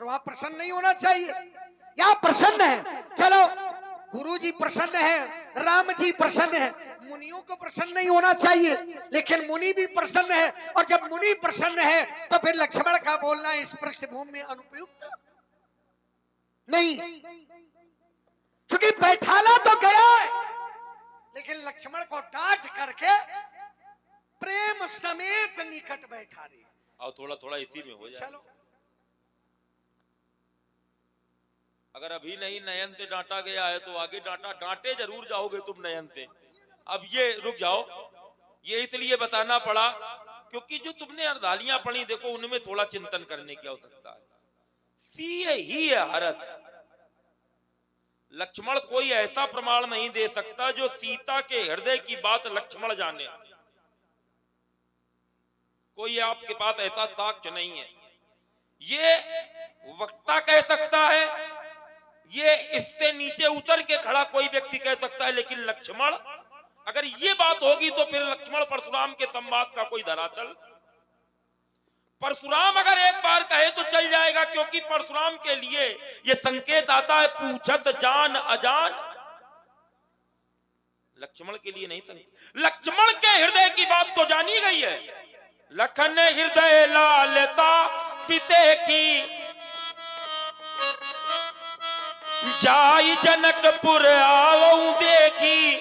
और वहां प्रसन्न नहीं होना चाहिए। यहाँ प्रसन्न है, चलो गुरु जी प्रसन्न है, राम जी प्रसन्न है, मुनियों को प्रसन्न नहीं होना चाहिए, लेकिन मुनि भी प्रसन्न है। और जब मुनि प्रसन्न है तो फिर लक्ष्मण का बोलना इस पृष्ठभूमि में अनुपयुक्त नहीं, क्योंकि बैठाला तो गया है, लेकिन लक्ष्मण को डांट करके प्रेम समेत निकट बैठा रहे। और थोड़ा थोड़ा इसी में हो जाए। चलो अगर अभी नहीं नयन से डांटा गया है तो आगे डांटे जरूर जाओगे तुम नयन से। अब ये रुक जाओ, ये इसलिए बताना पड़ा क्योंकि जो तुमने अर्धालियां पढ़ी देखो उनमें थोड़ा चिंतन करने की आवश्यकता है। सीए ही है हरस। लक्ष्मण कोई ऐसा प्रमाण नहीं दे सकता जो सीता के हृदय की बात लक्ष्मण जाने। कोई आपके पास ऐसा साक्ष्य नहीं है। ये वक्ता कह सकता है, ये इससे नीचे उतर के खड़ा कोई व्यक्ति कह सकता है, लेकिन लक्ष्मण, अगर ये बात होगी तो फिर लक्ष्मण परशुराम के संवाद का कोई धरातल। परशुराम अगर एक बार कहे तो चल जाएगा, क्योंकि परशुराम के लिए ये संकेत आता है पूछत जान अजान। लक्ष्मण के लिए नहीं संकेत। लक्ष्मण के हृदय की बात तो जानी गई है। लखन हृदय लालता पिते की, जाई जनकपुर आवऊ देखी।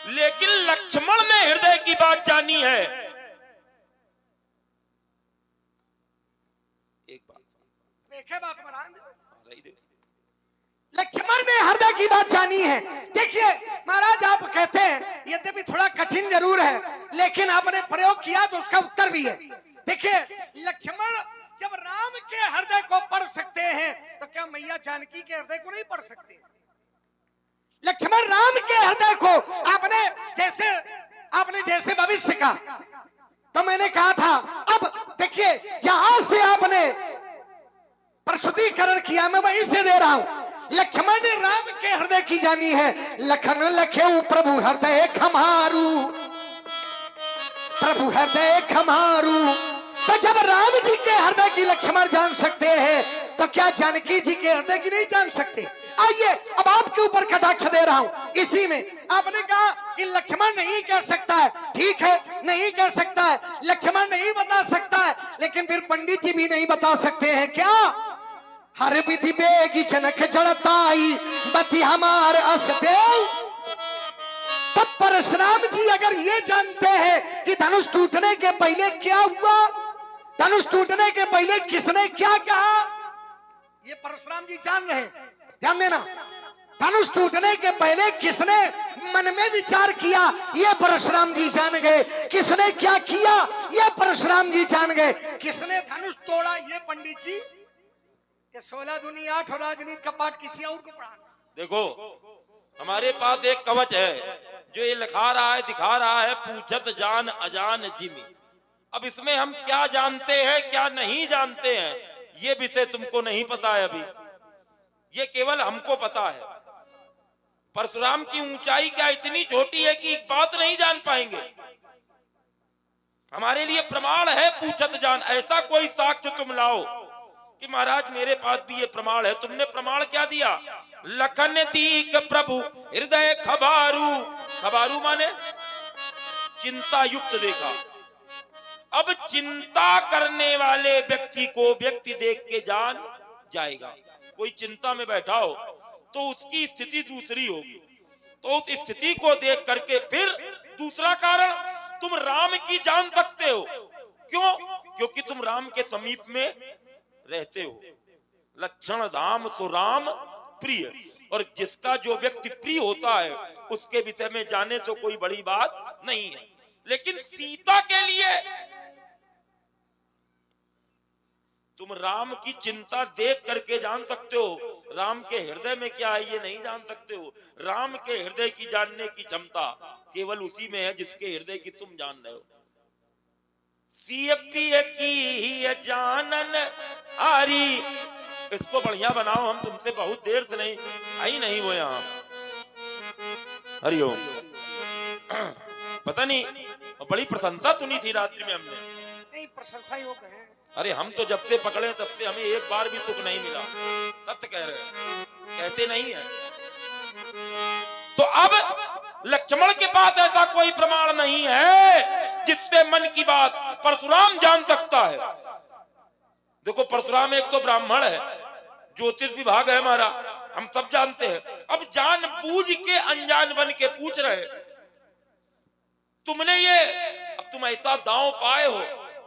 लेकिन लक्ष्मण ने हृदय की बात जानी है। एक बात देखे बात लक्ष्मण ने हृदय की बात जानी है। देखिए महाराज, आप कहते हैं यद्यपि थोड़ा कठिन जरूर है, लेकिन आपने प्रयोग किया तो उसका उत्तर भी है। देखिए लक्ष्मण जब राम के हृदय को पढ़ सकते हैं तो क्या मैया जानकी के हृदय को नहीं पढ़ सकते? लक्ष्मण राम के हृदय को आपने जैसे भविष्य का, तो मैंने कहा था, अब देखिए जहां से आपने प्रस्तुतिकरण किया मैं वहीं से दे रहा हूं। लक्ष्मण ने राम के हृदय की जानी है। लखन लखेऊ प्रभु हृदय खमारू, प्रभु हृदय खमारू। तो जब राम जी के हृदय की लक्ष्मण जान सकते हैं तो क्या जानकी जी के हृदय की नहीं जान सकते? आइए अब आपके ऊपर कटाक्ष दे रहा हूं। इसी में आपने कहा कि लक्ष्मण नहीं कह सकता है, ठीक है नहीं कह सकता है, लक्ष्मण नहीं बता सकता है, लेकिन फिर पंडित जी भी नहीं बता सकते हैं क्या? हर विधि बेगी जनक जड़ताई बती हमार असदेव। तब परशुराम जी अगर ये जानते हैं कि धनुष टूटने के पहले क्या हुआ, धनुष टूटने के पहले किसने क्या कहा, ये परशुराम जी जान रहे हैं। ध्यान देना, धनुष टूटने के पहले किसने मन में विचार किया ये परशुराम जी जान गए, किसने क्या किया ये परशुराम जी जान गए, किसने धनुष तोड़ा ये पंडित जी के 16 दूनी 8 और राजनीति का पाठ किसी और को पढ़ाना। देखो हमारे पास एक कवच है जो ये लिखा रहा है, दिखा रहा है पूछत जान अजान जिमी। अब इसमें हम क्या जानते हैं क्या नहीं जानते हैं ये विषय तुमको नहीं पता है अभी, ये केवल हमको पता है। परशुराम की ऊंचाई क्या इतनी छोटी है कि एक बात नहीं जान पाएंगे? हमारे लिए प्रमाण है पूछत जान। ऐसा कोई साक्ष्य तुम लाओ कि महाराज मेरे पास भी ये प्रमाण है। तुमने प्रमाण क्या दिया? लखन दीक प्रभु हृदय खबारू। खबारू माने चिंता युक्त देखा। अब चिंता करने वाले व्यक्ति को व्यक्ति देख के जान जाएगा। कोई चिंता में बैठा हो तो उसकी स्थिति दूसरी होगी, तो उस स्थिति को देख करके फिर दूसरा कारण तुम राम की जान सकते हो। क्यों? क्योंकि तुम राम के समीप में रहते हो। लक्षण धाम सो राम प्रिय, और जिसका जो व्यक्ति प्रिय होता है उसके विषय में जाने तो कोई बड़ी बात नहीं है। लेकिन सीता के लिए तुम राम की चिंता देख करके जान सकते हो, राम के हृदय में क्या है ये नहीं जान सकते हो। राम के हृदय की जानने की क्षमता केवल उसी में है जिसके हृदय की तुम जान रहे हो। सीएपी की जानन आरी, इसको बढ़िया बनाओ, हम तुमसे बहुत देर से नहीं वो यहाँ। हरिओम। पता नहीं बड़ी प्रशंसा सुनी थी रात्रि में हमने। नहीं प्रशंसा योग है। अरे हम तो जब से पकड़े तब से हमें एक बार भी सुख नहीं मिला। सत्य कह रहे हैं, कहते नहीं है। तो अब लक्ष्मण के पास ऐसा कोई प्रमाण नहीं है जिससे मन की बात परशुराम जान सकता है। देखो परशुराम एक तो ब्राह्मण है, ज्योतिष विभाग है हमारा, हम सब जानते हैं। अब जान बूझ के अनजान बन के पूछ रहे, तुमने ये, अब तुम ऐसा दांव पाए हो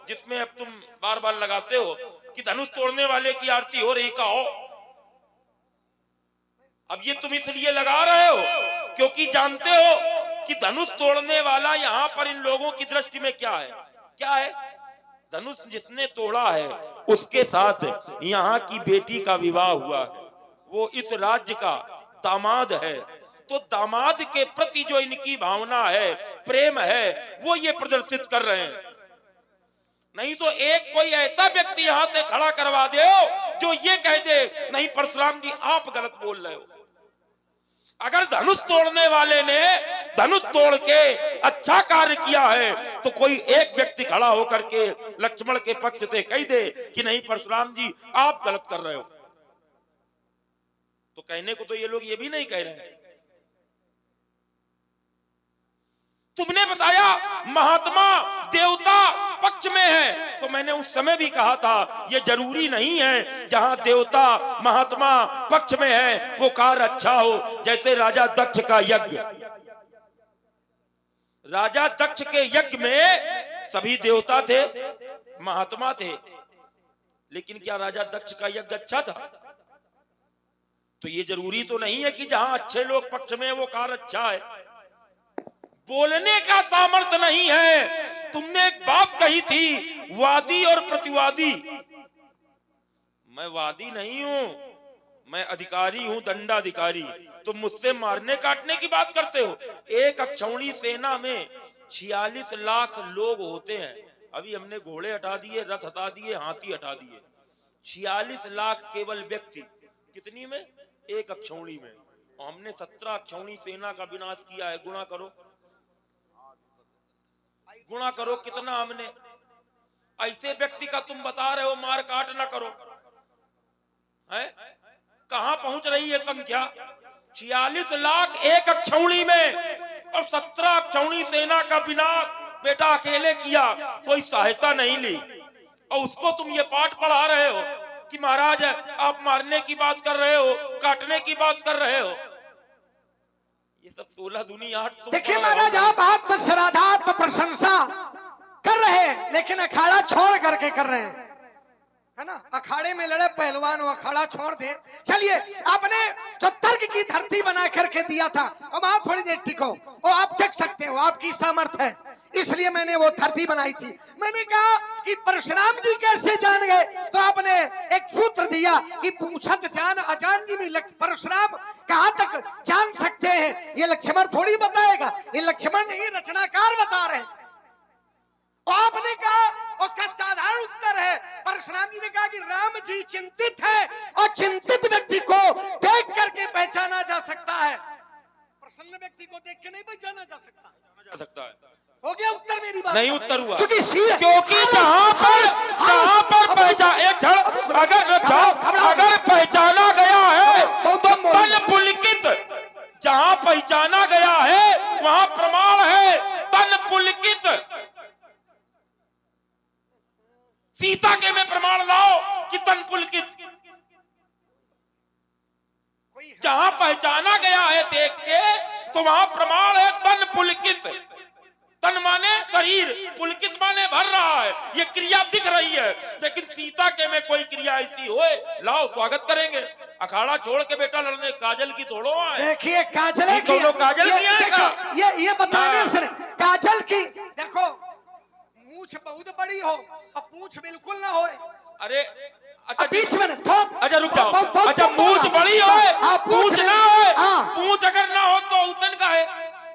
जिसमें अब तुम बार बार लगाते हो कि धनुष तोड़ने वाले की आरती हो रही, कहो। अब ये तुम इसलिए लगा रहे हो क्योंकि जानते हो कि धनुष तोड़ने वाला यहाँ पर इन लोगों की दृष्टि में क्या है, क्या है? धनुष जिसने तोड़ा है उसके साथ यहाँ की बेटी का विवाह हुआ है, वो इस राज्य का दामाद है। तो दामाद के प्रति जो इनकी भावना है, प्रेम है, वो ये प्रदर्शित कर रहे हैं। नहीं तो एक कोई ऐसा व्यक्ति यहां से खड़ा करवा दे जो ये कह दे नहीं परशुराम जी आप गलत बोल रहे हो। अगर धनुष तोड़ने वाले ने धनुष तोड़ के अच्छा कार्य किया है तो कोई एक व्यक्ति खड़ा होकर के लक्ष्मण के पक्ष से कह दे कि नहीं परशुराम जी आप गलत कर रहे हो। तो कहने को तो ये लोग ये भी नहीं कह रहे हैं। तुमने बताया महात्मा देवता पक्ष में है, तो मैंने उस समय भी कहा था ये जरूरी नहीं है जहां देवता महात्मा पक्ष में है वो कार्य अच्छा हो। जैसे राजा दक्ष का यज्ञ, राजा दक्ष के यज्ञ में सभी देवता थे, महात्मा थे, लेकिन क्या राजा दक्ष का यज्ञ अच्छा था? तो ये जरूरी तो नहीं है कि जहां अच्छे लोग पक्ष में वो कार्य अच्छा है। बोलने का सामर्थ्य नहीं है। तुमने एक बात कही थी वादी और प्रतिवादी। मैं वादी नहीं हूं, मैं अधिकारी हूं, दंडाधिकारी। तुम मुझसे मारने काटने की बात करते हो। एक अक्षौणी सेना में 46 लाख लोग होते हैं। अभी हमने घोड़े हटा दिए, रथ हटा दिए, हाथी हटा दिए। 46 लाख केवल व्यक्ति कितनी में? एक अक्षौणी में। और हमने 17 अक्षौणी सेना का विनाश किया है। गुणा करो, गुणा करो कितना हमने। ऐसे व्यक्ति का तुम बता रहे हो मार काट ना करो, है? कहां पहुंच रही है संख्या? 46 लाख एक अक्षौणी में और 17 अक्षौणी सेना का विनाश बेटा अकेले किया, कोई सहायता नहीं ली। और उसको तुम ये पाठ पढ़ा रहे हो कि महाराज आप मारने की बात कर रहे हो, काटने की बात कर रहे हो। ये सब 16 दूनी 8। देखिए महाराज आप आत्म श्राद्धात्म प्रशंसा कर रहे हैं लेकिन अखाड़ा छोड़ करके कर रहे हैं, है ना? अखाड़े में लड़े पहलवान वो अखाड़ा छोड़ दे। चलिए आपने जो तर्क की धरती बना करके दिया था अब आप थोड़ी देर टिको, वो आप टिक सकते हो, आपकी सामर्थ्य है, इसलिए मैंने वो धरती बनाई थी। मैंने कहा कि परशुराम जी कैसे जान गए, तो आपने एक सूत्र दिया कि पूछत जान अजान जी भी परशुराम कहां तक जान सकते हैं ये लक्ष्मण थोड़ी बताएगा, ये लक्ष्मण नहीं रचनाकार बता रहे हैं। आपने कहा उसका साधारण उत्तर है, परशुराम जी ने कहा कि राम जी चिंतित है और चिंतित व्यक्ति को देख करके पहचाना जा सकता है, प्रसन्न व्यक्ति को देख के नहीं पहचाना जा सकता है। हो गया उत्तर मेरी बात? नहीं उत्तर हुआ, क्योंकि जहां पर पहचान अगर पहचाना गया है तो तन पुलकित, जहां पहचाना गया है वहां प्रमाण है तन पुलकित। सीता के में प्रमाण लाओ कि तन पुलकित। जहां पहचाना गया है देख के तो वहां प्रमाण है तन पुलकित। तन माने शरीर, पुलकित माने भर रहा है, ये क्रिया दिख रही है। लेकिन सीता के में कोई क्रिया ऐसी होए, लाओ स्वागत करेंगे। अखाड़ा छोड़ के बेटा लड़ने काजल की थोड़ो आए। देखिए काजल की, काजल ये बताने से काजल की देखो मूछ बहुत बड़ी हो और पूछ बिल्कुल ना हो। अरे अच्छा बीच में अच्छा रुक जाओ। अच्छा मूछ बड़ी हो, पूछ ना हो, पूछ अगर ना हो तो उतन का है,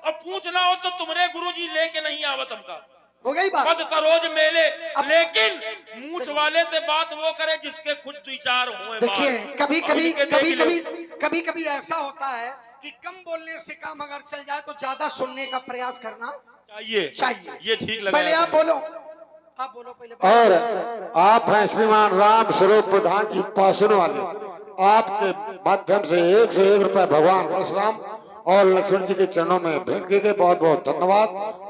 और पूछ ना हो तो तुम्हारे गुरुजी लेके नहीं आवत हमका। हो गई बात। पद सरोज मेले, लेकिन मूछ वाले से बात वो करे जिसके खुद विचार हुए। देखिए कभी कभी ऐसा होता है कि कम बोलने से काम अगर चल जाए तो ज्यादा सुनने का प्रयास करना चाहिए। ये ठीक लगा। पहले आप बोलो, आप बोलो पहले। और आप हैं श्रीमान राम स्वरूप प्रधान जी पासन वाले, आपके माध्यम से 101 रुपए भगवान परशुराम और लक्ष्मण जी के चरणों में भेंट किए गए, बहुत बहुत धन्यवाद।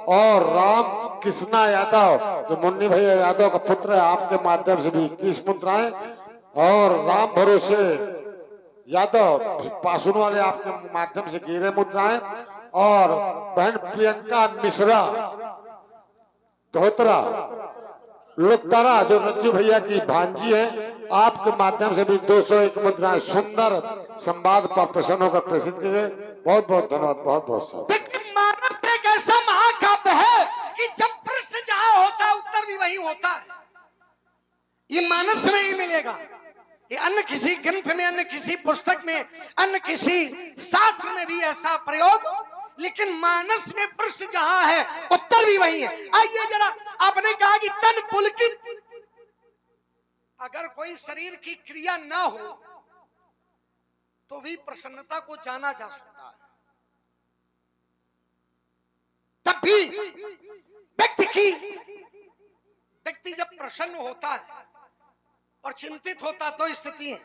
और राम कृष्णा यादव जो मुन्नी भैया यादव का पुत्र है, आपके माध्यम से भी 21 मुद्राएं, और राम भरोसे यादव पासुन वाले आपके माध्यम से 11 मुद्राएं, और बहन प्रियंका मिश्रा धोत्रा लुकतारा जो रज्जू भैया की भांजी है, आपके माध्यम से भी 201 मुद्राएं सुंदर संवाद पर प्रसन्न होकर प्रेषित किए गए, बहुत बहुत धन्यवाद, बहुत बहुत सारा। मानस एक ऐसा महाकाव्य है कि जब प्रश्न जहां होता है उत्तर भी वही होता है। ये मानस में ही मिलेगा, ये अन्य किसी ग्रंथ में, अन्य किसी पुस्तक में, अन्य किसी शास्त्र में भी ऐसा प्रयोग, लेकिन मानस में प्रश्न जहां है उत्तर भी वही है। आइए जरा, आपने कहा कि तन पुलकित, अगर कोई शरीर की क्रिया ना हो तो भी प्रसन्नता को जाना जा सकता है। तब भी व्यक्ति जब प्रसन्न होता है और चिंतित होता तो स्थिति है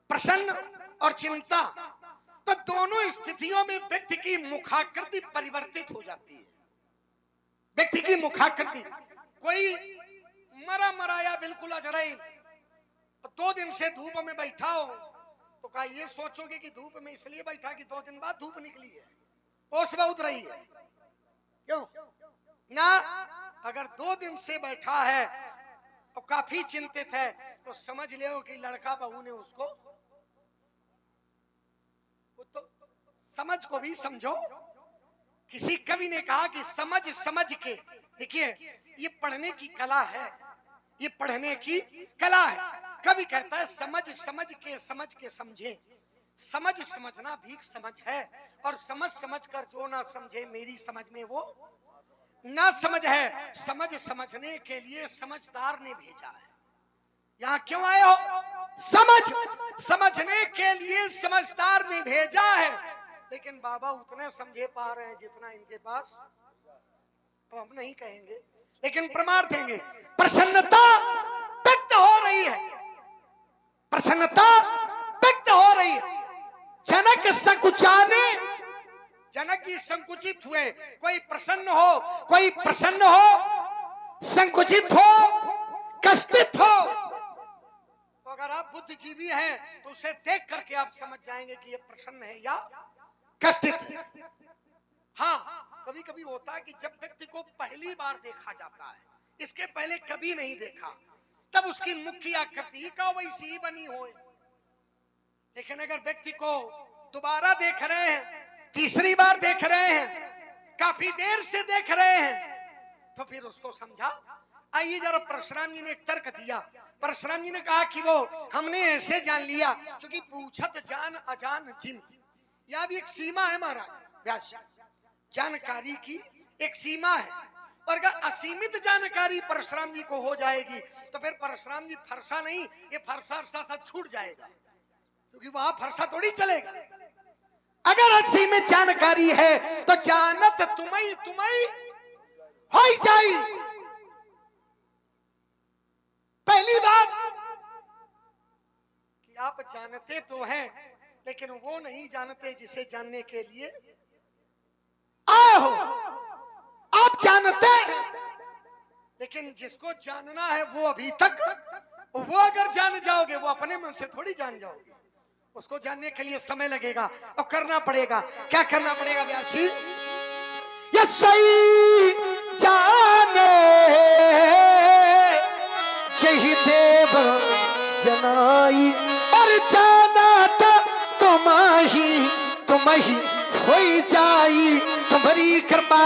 प्रसन्न और चिंता, तो दोनों स्थितियों में व्यक्ति की मुखाकृति परिवर्तित हो जाती है। व्यक्ति की मुखाकृति, कोई मरा मराया बिल्कुल अजराइल 2 दिन से धूप में बैठा हो तो क्या ये सोचोगे कि धूप में इसलिए बैठा कि 2 दिन बाद धूप निकली है, ओस बहुत रही है, क्यों ना? अगर 2 दिन से बैठा है और काफी चिंतित है तो समझ लो कि लड़का बहू ने उसको, तो समझ को भी समझो। किसी कवि ने कहा कि समझ समझ के, देखिए ये पढ़ने की कला है, ये पढ़ने की कला है। कवि कहता है समझ समझ के समझे, समझ समझना भी समझ है, और समझ समझ कर जो ना समझे मेरी समझ में वो ना समझ है। समझ समझने के लिए समझदार ने भेजा है। यहाँ क्यों आए हो? समझ समझने के लिए समझदार ने भेजा है, लेकिन बाबा उतने समझे पा रहे हैं जितना इनके पास, तो हम नहीं कहेंगे लेकिन प्रमाण देंगे। प्रसन्नता व्यक्त हो रही है, प्रसन्नता व्यक्त हो रही है। जनक संकुचाने, जनक जी संकुचित हुए, कोई प्रसन्न हो, कोई प्रसन्न हो, संकुचित हो, कष्टित हो, तो अगर आप बुद्धिजीवी हैं तो उसे देख करके आप समझ जाएंगे कि ये प्रसन्न है या कष्टित है। हाँ, कभी कभी होता है कि जब व्यक्ति को पहली बार देखा जाता है, इसके पहले कभी नहीं देखा, तब उसकी मुख की आकृति का वैसी ही बनी हो। लेकिन अगर व्यक्ति को दोबारा देख रहे हैं, तीसरी बार देख रहे हैं, काफी देर से देख रहे हैं, तो फिर उसको समझा। आइए जरा, परशुराम जी ने एक तर्क दिया। परशुराम जी ने कहा कि वो हमने ऐसे जान लिया क्योंकि पूछत जान अजान जिन, यह भी एक सीमा है महाराज व्यास, जानकारी की एक सीमा है, और अगर असीमित जानकारी परशुराम जी को हो जाएगी तो फिर परशुराम जी फरसा नहीं, ये फरसा साथ छूट जाएगा, क्योंकि वहां फरसा थोड़ी चलेगा। अगर असीमित जानकारी है तो जानत तुम्हें हो ही जाई। पहली बात कि आप जानते तो हैं, लेकिन वो नहीं जानते जिसे जानने के लिए आए हो। आप जानते हैं, लेकिन जिसको जानना है वो अभी तक, वो अगर जान जाओगे वो अपने मन से थोड़ी जान जाओगे, उसको जानने के लिए समय लगेगा और करना पड़ेगा। क्या करना पड़ेगा व्यासी? ये सही जाने यही देव जनाई, और जाना तो तुम ही हो जाई। तुम्हारी कृपा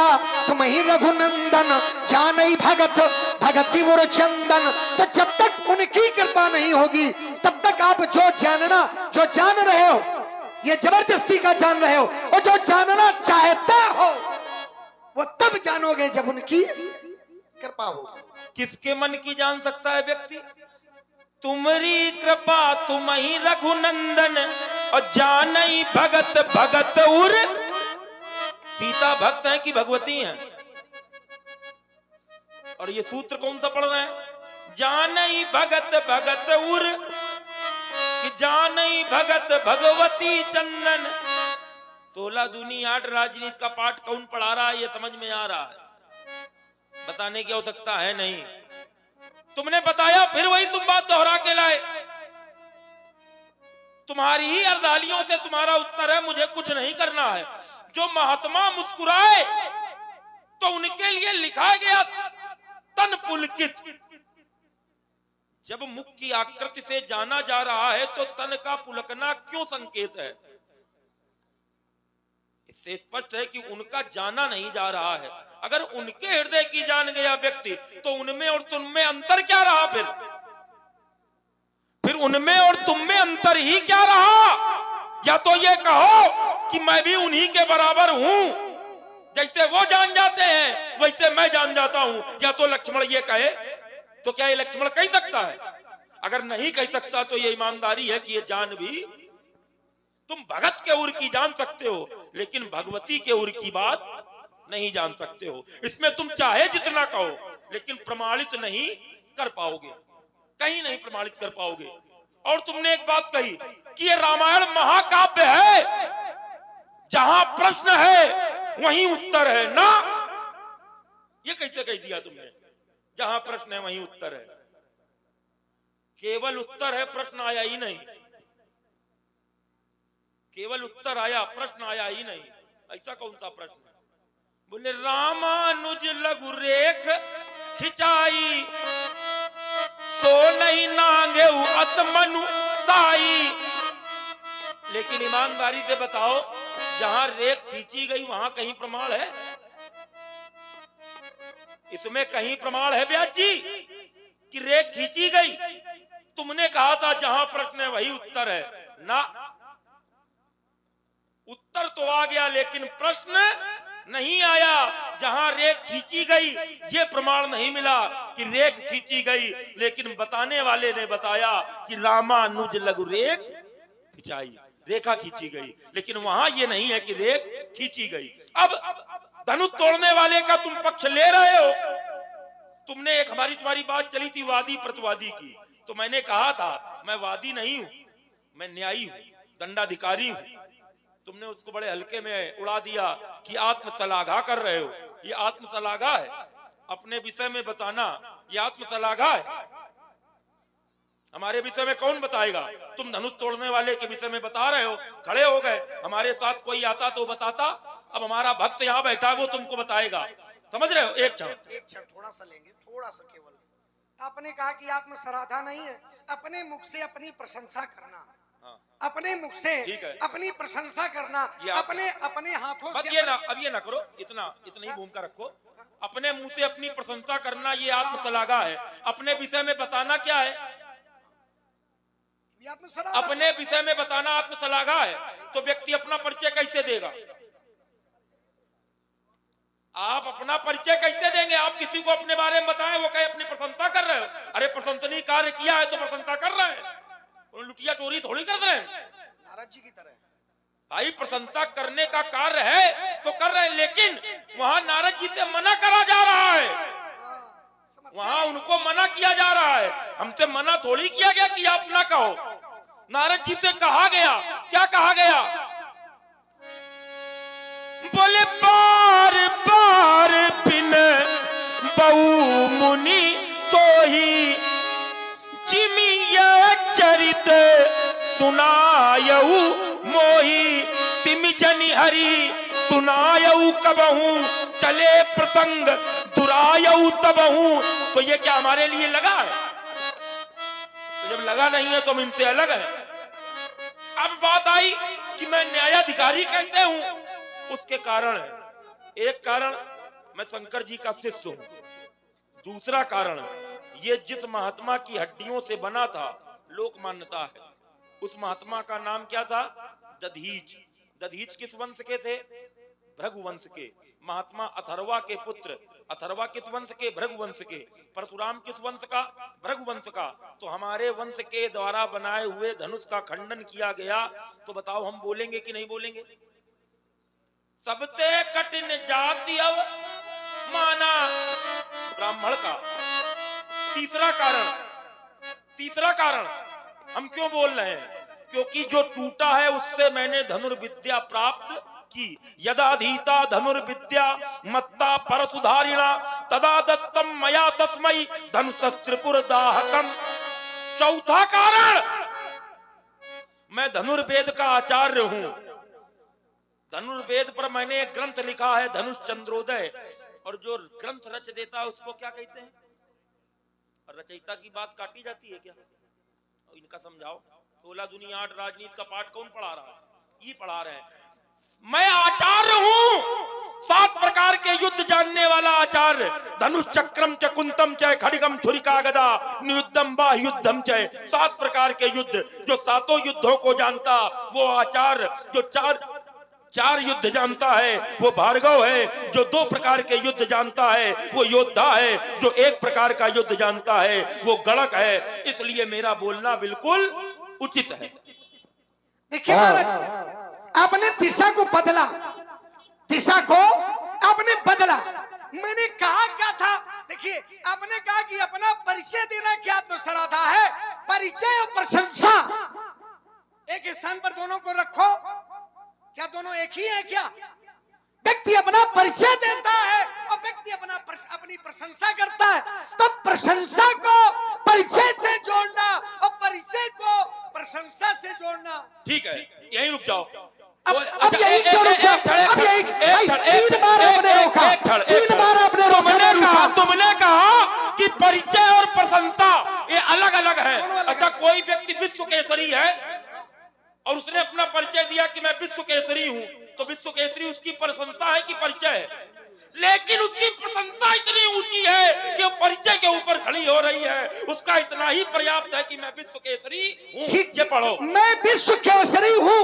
तुम ही रघुनंदन, जानई भगत भगति मुर चंदन। तो जब तक उनकी कृपा नहीं होगी तब तक आप जो जान रहे हो ये जबरदस्ती का जान रहे हो, और जो जानना चाहते हो वो तब जानोगे जब उनकी कृपा होगी। किसके मन की जान सकता है व्यक्ति? तुम्हारी कृपा तुम ही रघुनंदन, और जानई भगत भगत उर। सीता भक्त है कि भगवती है? और ये सूत्र कौन सा पढ़ रहे हैं? जानई भगत भगत उर कि जानई भगत भगवती चंदन। 16 दूनी 8 राजनीति का पाठ कौन पढ़ा रहा है? ये समझ में आ रहा है, बताने की आवश्यकता है नहीं। तुमने बताया, फिर वही तुम बात दोहरा के लाए। तुम्हारी ही अर्धालियों से तुम्हारा उत्तर है, मुझे कुछ नहीं करना है। जो महात्मा मुस्कुराए तो उनके लिए लिखा गया तन पुलकित। जब मुख की आकृति से जाना जा रहा है तो तन का पुलकना क्यों संकेत है? इससे स्पष्ट है कि उनका जाना नहीं जा रहा है। अगर उनके हृदय की जान गया व्यक्ति तो उनमें और तुम में अंतर क्या रहा? फिर उनमें और तुम में अंतर ही क्या रहा? या तो ये कहो कि मैं भी उन्हीं के बराबर हूं, जैसे वो जान जाते हैं वैसे मैं जान जाता हूं। या तो लक्ष्मण ये कहे, तो क्या ये लक्ष्मण कह सकता है? अगर नहीं कह सकता तो ये ईमानदारी है कि ये जान भी, तुम भगत के उर की जान सकते हो लेकिन भगवती के उर की बात नहीं जान सकते हो। इसमें तुम चाहे जितना कहो लेकिन प्रमाणित नहीं कर पाओगे, कहीं नहीं प्रमाणित कर पाओगे। और तुमने एक बात कही कि ये रामायण महाकाव्य है, जहां प्रश्न है वहीं उत्तर है ना। ये कैसे कह दिया तुमने? जहां प्रश्न है वहीं उत्तर है। केवल उत्तर है, प्रश्न आया ही नहीं। केवल उत्तर आया, प्रश्न आया ही नहीं। ऐसा कौन सा प्रश्न? बोले रामानुज लघु रेख खिंचाई तो नहीं नांगे असमनु साई। लेकिन ईमानदारी से बताओ, जहां रेख खींची गई वहां कहीं प्रमाण है? इसमें कहीं प्रमाण है व्यास जी कि रेख खींची गई? तुमने कहा था जहां प्रश्न है वही उत्तर है ना। उत्तर तो आ गया लेकिन प्रश्न नहीं आया। जहां रेख खींची गई ये प्रमाण नहीं मिला कि रेख खींची गई, लेकिन बताने वाले ने बताया कि रामानुज लघु रेख खिंचाई, रेखा खींची गई। लेकिन वहां ये नहीं है कि रेख खींची गई। अब धनुष तोड़ने वाले का तुम पक्ष ले रहे हो। तुमने एक तुम्हारी बात चली थी वादी प्रतिवादी की, तो मैंने कहा था मैं वादी नहीं हूं, मैं न्यायी हूं, दंडाधिकारी हूं। तुमने उसको बड़े हल्के में उड़ा दिया कि आत्मसलाघा कर रहे हो। ये आत्मसलाघा है? अपने विषय में बताना ये आत्मसलाघा है? हमारे विषय में कौन बताएगा? तुम धनुष तोड़ने वाले के विषय में बता रहे हो, खड़े हो गए। हमारे साथ कोई आता तो बताता। अब हमारा भक्त यहाँ बैठा है, वो तुमको बताएगा। समझ रहे हो? एक क्षण थोड़ा सा लेंगे, थोड़ा सा केवल। आपने कहा कि आत्मसराधा नहीं है, अपने मुख से अपनी प्रशंसा करना। हाँ। अपने मुख से अपनी प्रशंसा करना, अपने हाथों से। अब ये ना करो, इतना ही भूमिका रखो। अपने मुंह से अपनी प्रशंसा करना ये आत्मसलाघा है। अपने विषय में बताना क्या है? अपने विषय में बताना आत्मसलाघा है। तो व्यक्ति अपना परिचय कैसे देगा? आप अपना परिचय कैसे देंगे? आप किसी को अपने बारे में बताएं, वो कहे अपनी प्रशंसा कर रहे हो। अरे प्रशंसनीय कार्य किया है तो प्रशंसा कर रहे हैं, लुटिया चोरी थोड़ी कर रहे हैं नारद जी की तरह। भाई प्रशंसा करने का कार्य है तो कर रहे हैं, लेकिन वहां नारद जी से मना करा जा रहा है। वहां उनको मना किया जा रहा है, हमसे मना थोड़ी किया गया कि आप ना कहो। नारद जी से कहा गया, क्या कहा गया? बोले बार बार बिन बहु मुनि तो ही जिमिया चरित सुनायऊ मोही तिमि जनि हरि सुनायऊ कबहू चले प्रसंग दुरायऊ तबहू। तो ये क्या हमारे लिए लगा है? तो जब लगा नहीं है तो हम इनसे अलग है। अब बात आई कि मैं न्यायाधिकारी कैसे हूं, उसके कारण है। एक कारण मैं शंकर जी का शिष्य हूं, दूसरा कारण ये जिस महात्मा की हड्डियों से बना था लोक मान्यता है, उस महात्मा का नाम क्या था? दधीच। दधीच किस वंश के थे? भृगुवंश के। महात्मा अथर्वा के पुत्र। अथर्वा किस वंश के? भृगुवंश के। परशुराम किस वंश का? भृगुवंश का। तो हमारे वंश के द्वारा बनाए हुए धनुष का खंडन किया गया, तो बताओ हम बोलेंगे कि नहीं बोलेंगे? सबते कठिन जाति अब माना ब्राह्मण का। तीसरा कारण हम क्यों बोल रहे हैं? क्योंकि जो टूटा है उससे मैंने धनुर्विद्या प्राप्त की। यदाधीता धनुर्विद्या मत्ता परसुधारिणा तदा दत्तम मया तस्मै धनुषस्त्रिपुर दाहकम। चौथा कारण, मैं धनुर्वेद का आचार्य हूं। धनुर्वेद पर मैंने एक ग्रंथ लिखा है, धनुष चंद्रोदय, और जो ग्रंथ रच देता है उसको क्या कहते हैं? रचयिता की बात काटी जाती है क्या? इनका समझाओ। 16 दुनिया 8 राजनीति का पाठ कौन पढ़ा रहा है? ये पढ़ा रहे हैं। मैं आचार्य हूं, 7 प्रकार के युद्ध जानने वाला आचार्य। धनुष चक्रम च कुंतम च खड्गम छुरिका गदा नियुद्धम बाह्युद्धम च। 7 प्रकार के युद्ध, जो 7 युद्धों को जानता वो आचार्य। जो चार युद्ध जानता है वो भार्गव है। जो 2 प्रकार के युद्ध जानता है वो योद्धा है। जो 1 प्रकार का युद्ध जानता है वो गणक है। इसलिए मेरा बोलना बिल्कुल उचित है। देखिए महाराज, आपने दिशा को बदला, दिशा को आपने बदला। मैंने कहा क्या था? देखिए, आपने कहा कि अपना परिचय देना क्या तो सराधा है। परिचय और प्रशंसा एक स्थान पर दोनों को रखो। क्या दोनों एक ही है क्या? व्यक्ति अपना परिचय देता है और व्यक्ति अपनी प्रशंसा करता है। तो प्रशंसा को परिचय से जोड़ना और परिचय को प्रशंसा से जोड़ना। ठीक है, यहीं रुक जाओ। अब यही क्यों रुक जाओ? अब यही 3 बार आपने रोका, 3 बार आपने रोका। तुमने कहा कि परिचय और प्रशंसा ये अलग अलग है। अच्छा, कोई व्यक्ति विश्व केसरी है और उसने अपना परिचय दिया कि मैं विश्व केसरी हूं, तो विश्व केसरी उसकी प्रशंसा है कि परिचय है? लेकिन उसकी प्रशंसा इतनी ऊंची है कि वो परिचय के ऊपर खड़ी हो रही है। उसका इतना ही पर्याप्त है कि मैं विश्व केसरी हूं। ये पढ़ो, मैं विश्व केसरी हूं,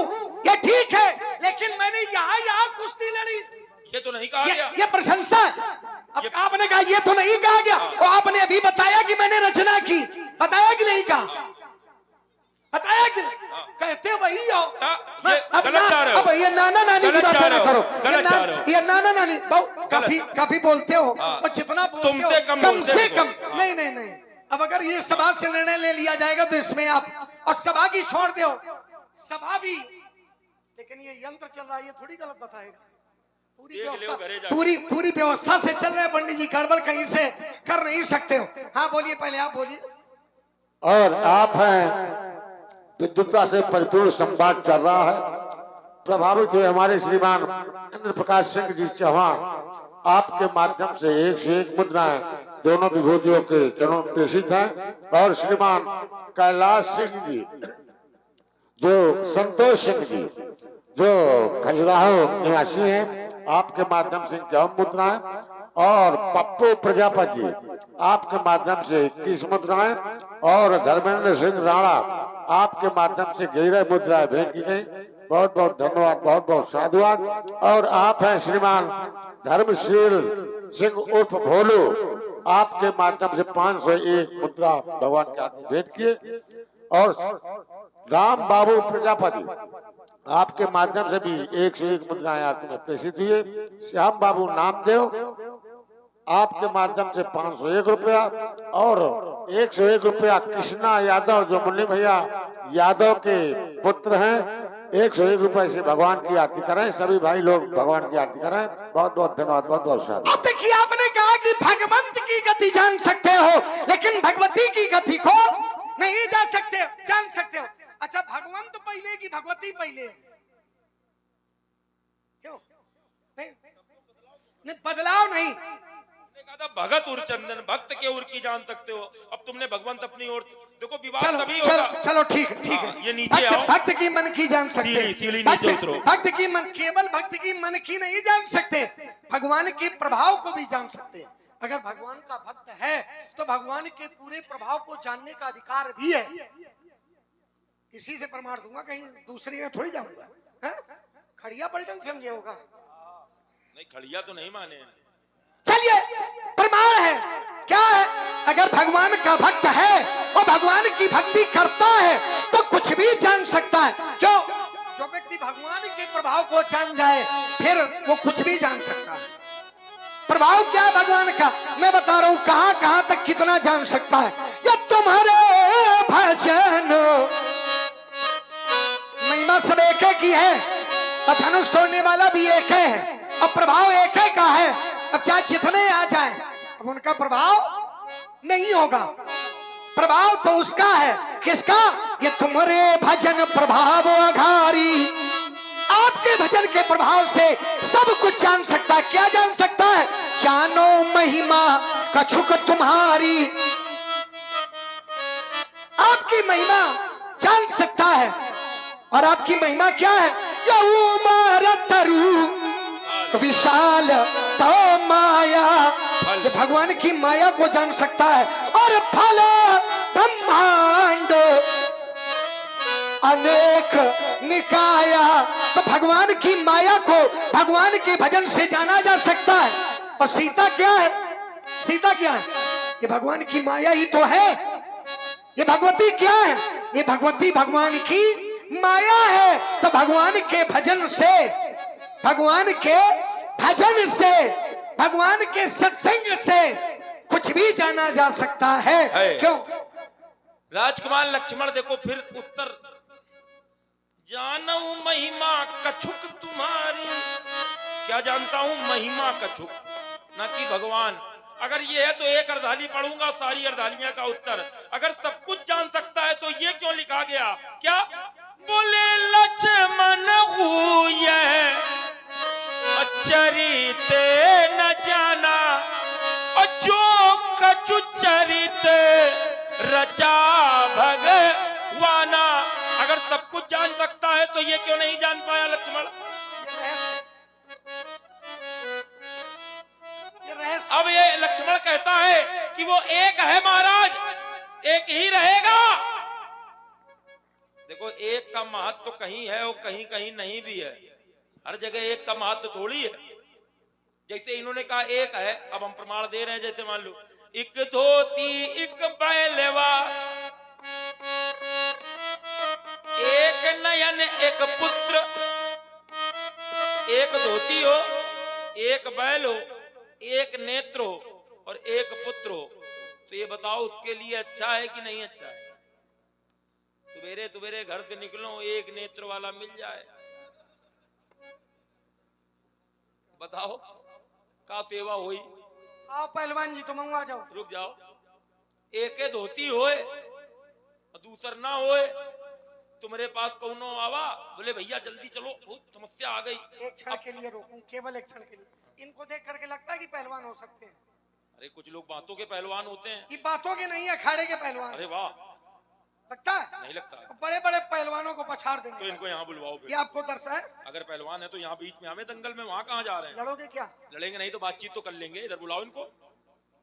ये ठीक है, लेकिन मैंने यहाँ कुश्ती लड़ी, ये तो नहीं कहा गया। ये प्रशंसा है। अब आपने कहा ये तो नहीं कहा गया, और आपने अभी बताया कि मैंने रचना की। बताया कि नहीं कहा? बताया कि नहीं? कहते वही हो। अब ये नाना नानी की बातें ना करो। ये नाना नानी काफी बोलते हो, और जितना बोलते हो कम से कम। नहीं, अब अगर ये सभा से निर्णय ले लिया जाएगा तो इसमें आप और सभा की छोड़ दो, सभा भी, लेकिन ये यंत्र चल रहा है, ये थोड़ी गलत बताएगा। पूरी व्यवस्था से चल रहा है पंडित जी, गड़बड़ कहीं से कर नहीं सकते हो। हाँ बोलिए, पहले आप बोलिए। और आप हैं, विद्युता से परिपूर्ण संवाद चल रहा है। प्रभावित हुए हमारे श्रीमान इंद्र प्रकाश सिंह जी चौहान आपके माध्यम से 1 से 1 मुद्राएं दोनों विभूतियों के चरणों में प्रेषित हैं। और श्रीमान कैलाश सिंह जी, जो संतोष सिंह जी, जो खजुराहो निवासी हैं, आपके माध्यम से 51 मुद्राएं, और पप्पू प्रजापति जी आपके माध्यम से 21 मुद्राएं, और धर्मेंद्र सिंह राणा आपके माध्यम से 11 मुद्राएं भेंट की गई। बहुत बहुत धन्यवाद, बहुत बहुत साधुवाद। और आप हैं श्रीमान धर्मशील सिंह उर्फ भोलू, आपके माध्यम से 501 मुद्रा भगवान के हाथ में भेंट किए। और राम बाबू प्रजापति आपके माध्यम से भी 1 से 1 मुद्राएं आरती में प्रेषित हुए। श्याम बाबू नामदेव आपके माध्यम से 501 रुपया, और 101 रुपया कृष्णा यादव, जो मुन्नी भैया यादव के पुत्र हैं, 101 रुपए से भगवान की आरती करें। सभी भाई लोग भगवान की आरती करें। बहुत बहुत धन्यवाद, बहुत बहुत साधु। अब देखिए, आपने कहा कि भगवंत की गति जान सकते हो, लेकिन भगवती की गति को नहीं जान सकते हो। अच्छा, भगवंत पहले की भगवती पहले? क्यों नहीं? बदलाव नहीं। भगत उर चंदन, भक्त के उर की जान सकते हो। अब तुमने भगवंत अपनी ओर, देखो विवाद तभी होगा। चलो ठीक है। ये नीचे आओ। भक्त की मन की जान सकते, भक्त की मन, केवल भक्त की मन की नहीं जान सकते, भगवान के प्रभाव को भी जान सकते हैं। अगर भगवान का भक्त है तो भगवान के पूरे प्रभाव को जानने का अधिकार भी है। इसी से प्रमाण दूंगा, कहीं दूसरी में थोड़ी जाऊंगा। खड़िया पलटन समझे होगा? नहीं, खड़िया तो नहीं माने। चलिए, प्रमाण है। क्या है? अगर भगवान का भक्त है और भगवान की भक्ति करता है तो कुछ भी जान सकता है। क्यों? जो व्यक्ति भगवान के प्रभाव को जान जाए फिर वो कुछ भी जान सकता है। प्रभाव क्या है भगवान का मैं बता रहा हूं, कहां कहां तक कितना जान सकता है। ये तुम्हारे भजन महिमा सब एक एक ही है, और धनुष तोड़ने वाला भी एक है, और प्रभाव एक है का है। अब चाहे जितने आ जाए अब उनका प्रभाव नहीं होगा, प्रभाव तो उसका है। किसका? ये तुम्हारे भजन प्रभाव अघारी। आपके भजन के प्रभाव से सब कुछ जान सकता है। क्या जान सकता है? जानो महिमा कछुक तुम्हारी, आपकी महिमा जान सकता है। और आपकी महिमा क्या है? विशाल तो माया, ये भगवान की माया को जान सकता है। और फल ब्रह्मांड अनेक निकाया, तो भगवान की माया को भगवान के भजन से जाना जा सकता है। और सीता क्या है? सीता क्या है? ये भगवान की माया ही तो है। ये भगवती क्या है? ये भगवती भगवान की माया है। तो भगवान के भजन से, भगवान के भजन से, भगवान के सत्संग से कुछ भी जाना जा सकता है। क्यों? राजकुमार लक्ष्मण देखो फिर उत्तर, जानू महिमा कछुक तुम्हारी। क्या जानता हूं? महिमा कछुक, ना कि भगवान। अगर ये है तो एक अर्धाली पढ़ूंगा सारी अर्धालियां का उत्तर। अगर सब कुछ जान सकता है तो ये क्यों लिखा गया? क्या बोले लक्ष्मण हुए चरित न जाना, और जो कछु चरित रचा भगवाना। अगर सब कुछ जान सकता है तो ये क्यों नहीं जान पाया लक्ष्मण? अब ये लक्ष्मण कहता है कि वो एक है महाराज, एक ही रहेगा। देखो एक का महत्व तो कहीं है और कहीं कहीं नहीं भी है। हर जगह एक का महत्व थोड़ी है। जैसे इन्होंने कहा एक है, अब हम प्रमाण दे रहे हैं। जैसे मान लो एक धोती एक बैलवा, एक नयन एक पुत्र। एक धोती हो, एक बैल हो, एक नेत्र हो और एक पुत्र हो, तो ये बताओ उसके लिए अच्छा है कि नहीं अच्छा है? सवेरे सवेरे घर से निकलो, एक नेत्र वाला मिल जाए, बताओ का सेवा हुई? आओ पहलवान जी, तुम आ जाओ। रुक जाओ, एक धोती होए और दूसर ना होए। तुम्हारे पास कौनो आवा, बोले भैया जल्दी चलो बहुत समस्या आ गई। एक क्षण के लिए रोकूं, केवल एक क्षण के लिए। इनको देख करके लगता है कि पहलवान हो सकते हैं। अरे कुछ लोग बातों के पहलवान होते हैं। ये बातों के नहीं, अखाड़े के पहलवान। अरे वाह, लगता है? नहीं लगता है। बड़े बड़े पहलवानों को पछाड़ देंगे। तो इनको यहाँ बुलवाओ। ये आपको दर्शा है? अगर पहलवान है तो यहाँ बीच में हमें दंगल में, वहाँ कहाँ जा रहे हैं? लड़ोगे क्या? लड़ेंगे नहीं तो बातचीत तो कर लेंगे। इधर बुलाओ इनको,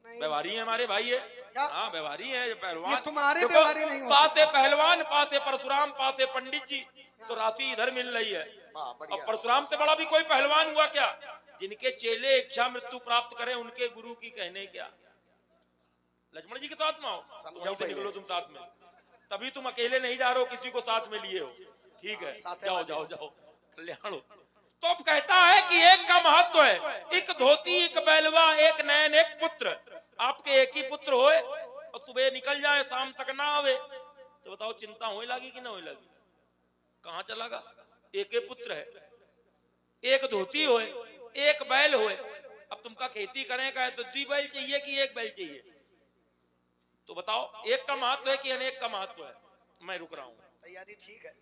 नहीं। व्यवहारी है हमारे भाई है। क्या? हाँ व्यवहारी है ये पहलवान। ये तुम्हारे व्यवहारी नहीं हो। पास है पहलवान, पास है परशुराम, पास है पंडित जी, तो राशि इधर मिल रही है। और परशुराम से बड़ा भी कोई पहलवान हुआ क्या? जिनके चेले इच्छा मृत्यु प्राप्त करें उनके गुरु की कहने क्या? लक्ष्मण जी के साथ में आओ, निकलो तुम साथ में, तभी तुम अकेले नहीं जा रहे हो, किसी को साथ में लिए हो। ठीक है, जाओ जाओ जाओ, कल्याण हो। तो अब कहता है कि एक का महत्व है, एक धोती एक बैलवा, एक नयन एक पुत्र। आपके एक ही पुत्र होए और सुबह निकल जाए शाम तक ना आवे, तो बताओ चिंता होए लगी कि ना होए लगी? कहाँ चलागा? एक ही पुत्र है, एक धोती होए, एक बैल होए। अब तुमका खेती करेगा है तो 2 बैल चाहिए कि 1 बैल चाहिए? तो बताओ एक का महत्व है कि अनेक का महत्व है? मैं रुक रहा हूँ। तैयारी ठीक है,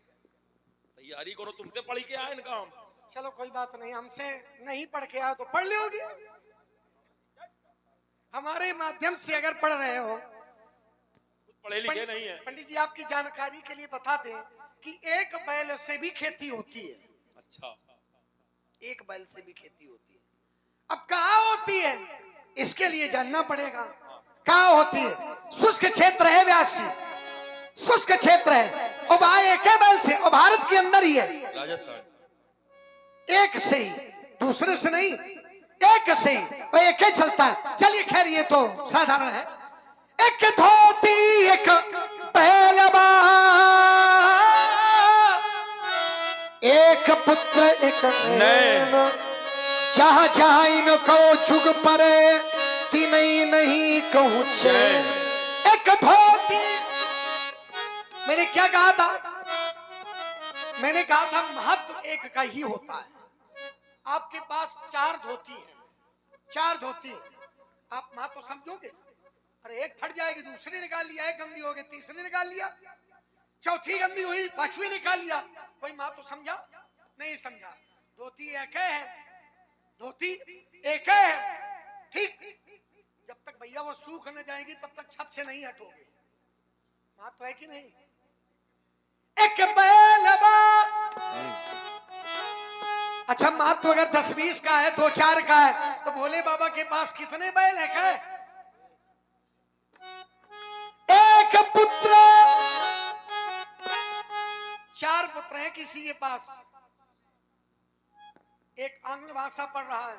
तैयारी करो, तुमसे पढ़ के आए इनका हम। चलो कोई बात नहीं, हमसे नहीं पढ़ के आओ तो पढ़ लोगे। हमारे माध्यम से अगर पढ़ रहे हो, पढ़े लिखे नहीं है। पंडित जी आपकी जानकारी के लिए बता दें कि एक बैल से भी खेती होती है। अच्छा, एक बैल से भी खेती होती है। अब कहाँ होती है इसके लिए जानना पड़ेगा। कहाँ होती है? शुष्क क्षेत्र है व्यासी, शुष्क क्षेत्र है, और भाई एक है बैल से, और भारत के अंदर ही है, राजस्थान। एक से ही, दूसरे से नहीं, एक से ही, और एक ही चलता है। चलिए खैर ये तो साधारण है। एक धोती एक पहलवा, एक पुत्र एक नैन, जहां जहां इनको जुग परे कि नहीं कहूं चैन। एक धोती, मैंने क्या कहा था? मैंने कहा था महत्व एक का ही होता है। आपके पास 4 धोती है, 4 धोती है, आप महत्व समझोगे? अरे एक फट जाएगी, दूसरी निकाल लिया, एक गंदी हो गई, तीसरी निकाल लिया, चौथी गंदी हुई, पांचवी निकाल लिया। कोई महत्व समझा? नहीं समझा। धोती एक है, धोती एक है, ठीक। जब तक भैया वो सूख न जाएगी तब तक छत से नहीं हटोगे। महत्व है कि नहीं? एक बैलबा, अच्छा महत्व अगर 10-20 का है, 2-4 का है, तो भोले बाबा के पास कितने बैल है? क्या एक पुत्र, 4 पुत्र हैं किसी के पास। एक आंग्ल भाषा पढ़ रहा है,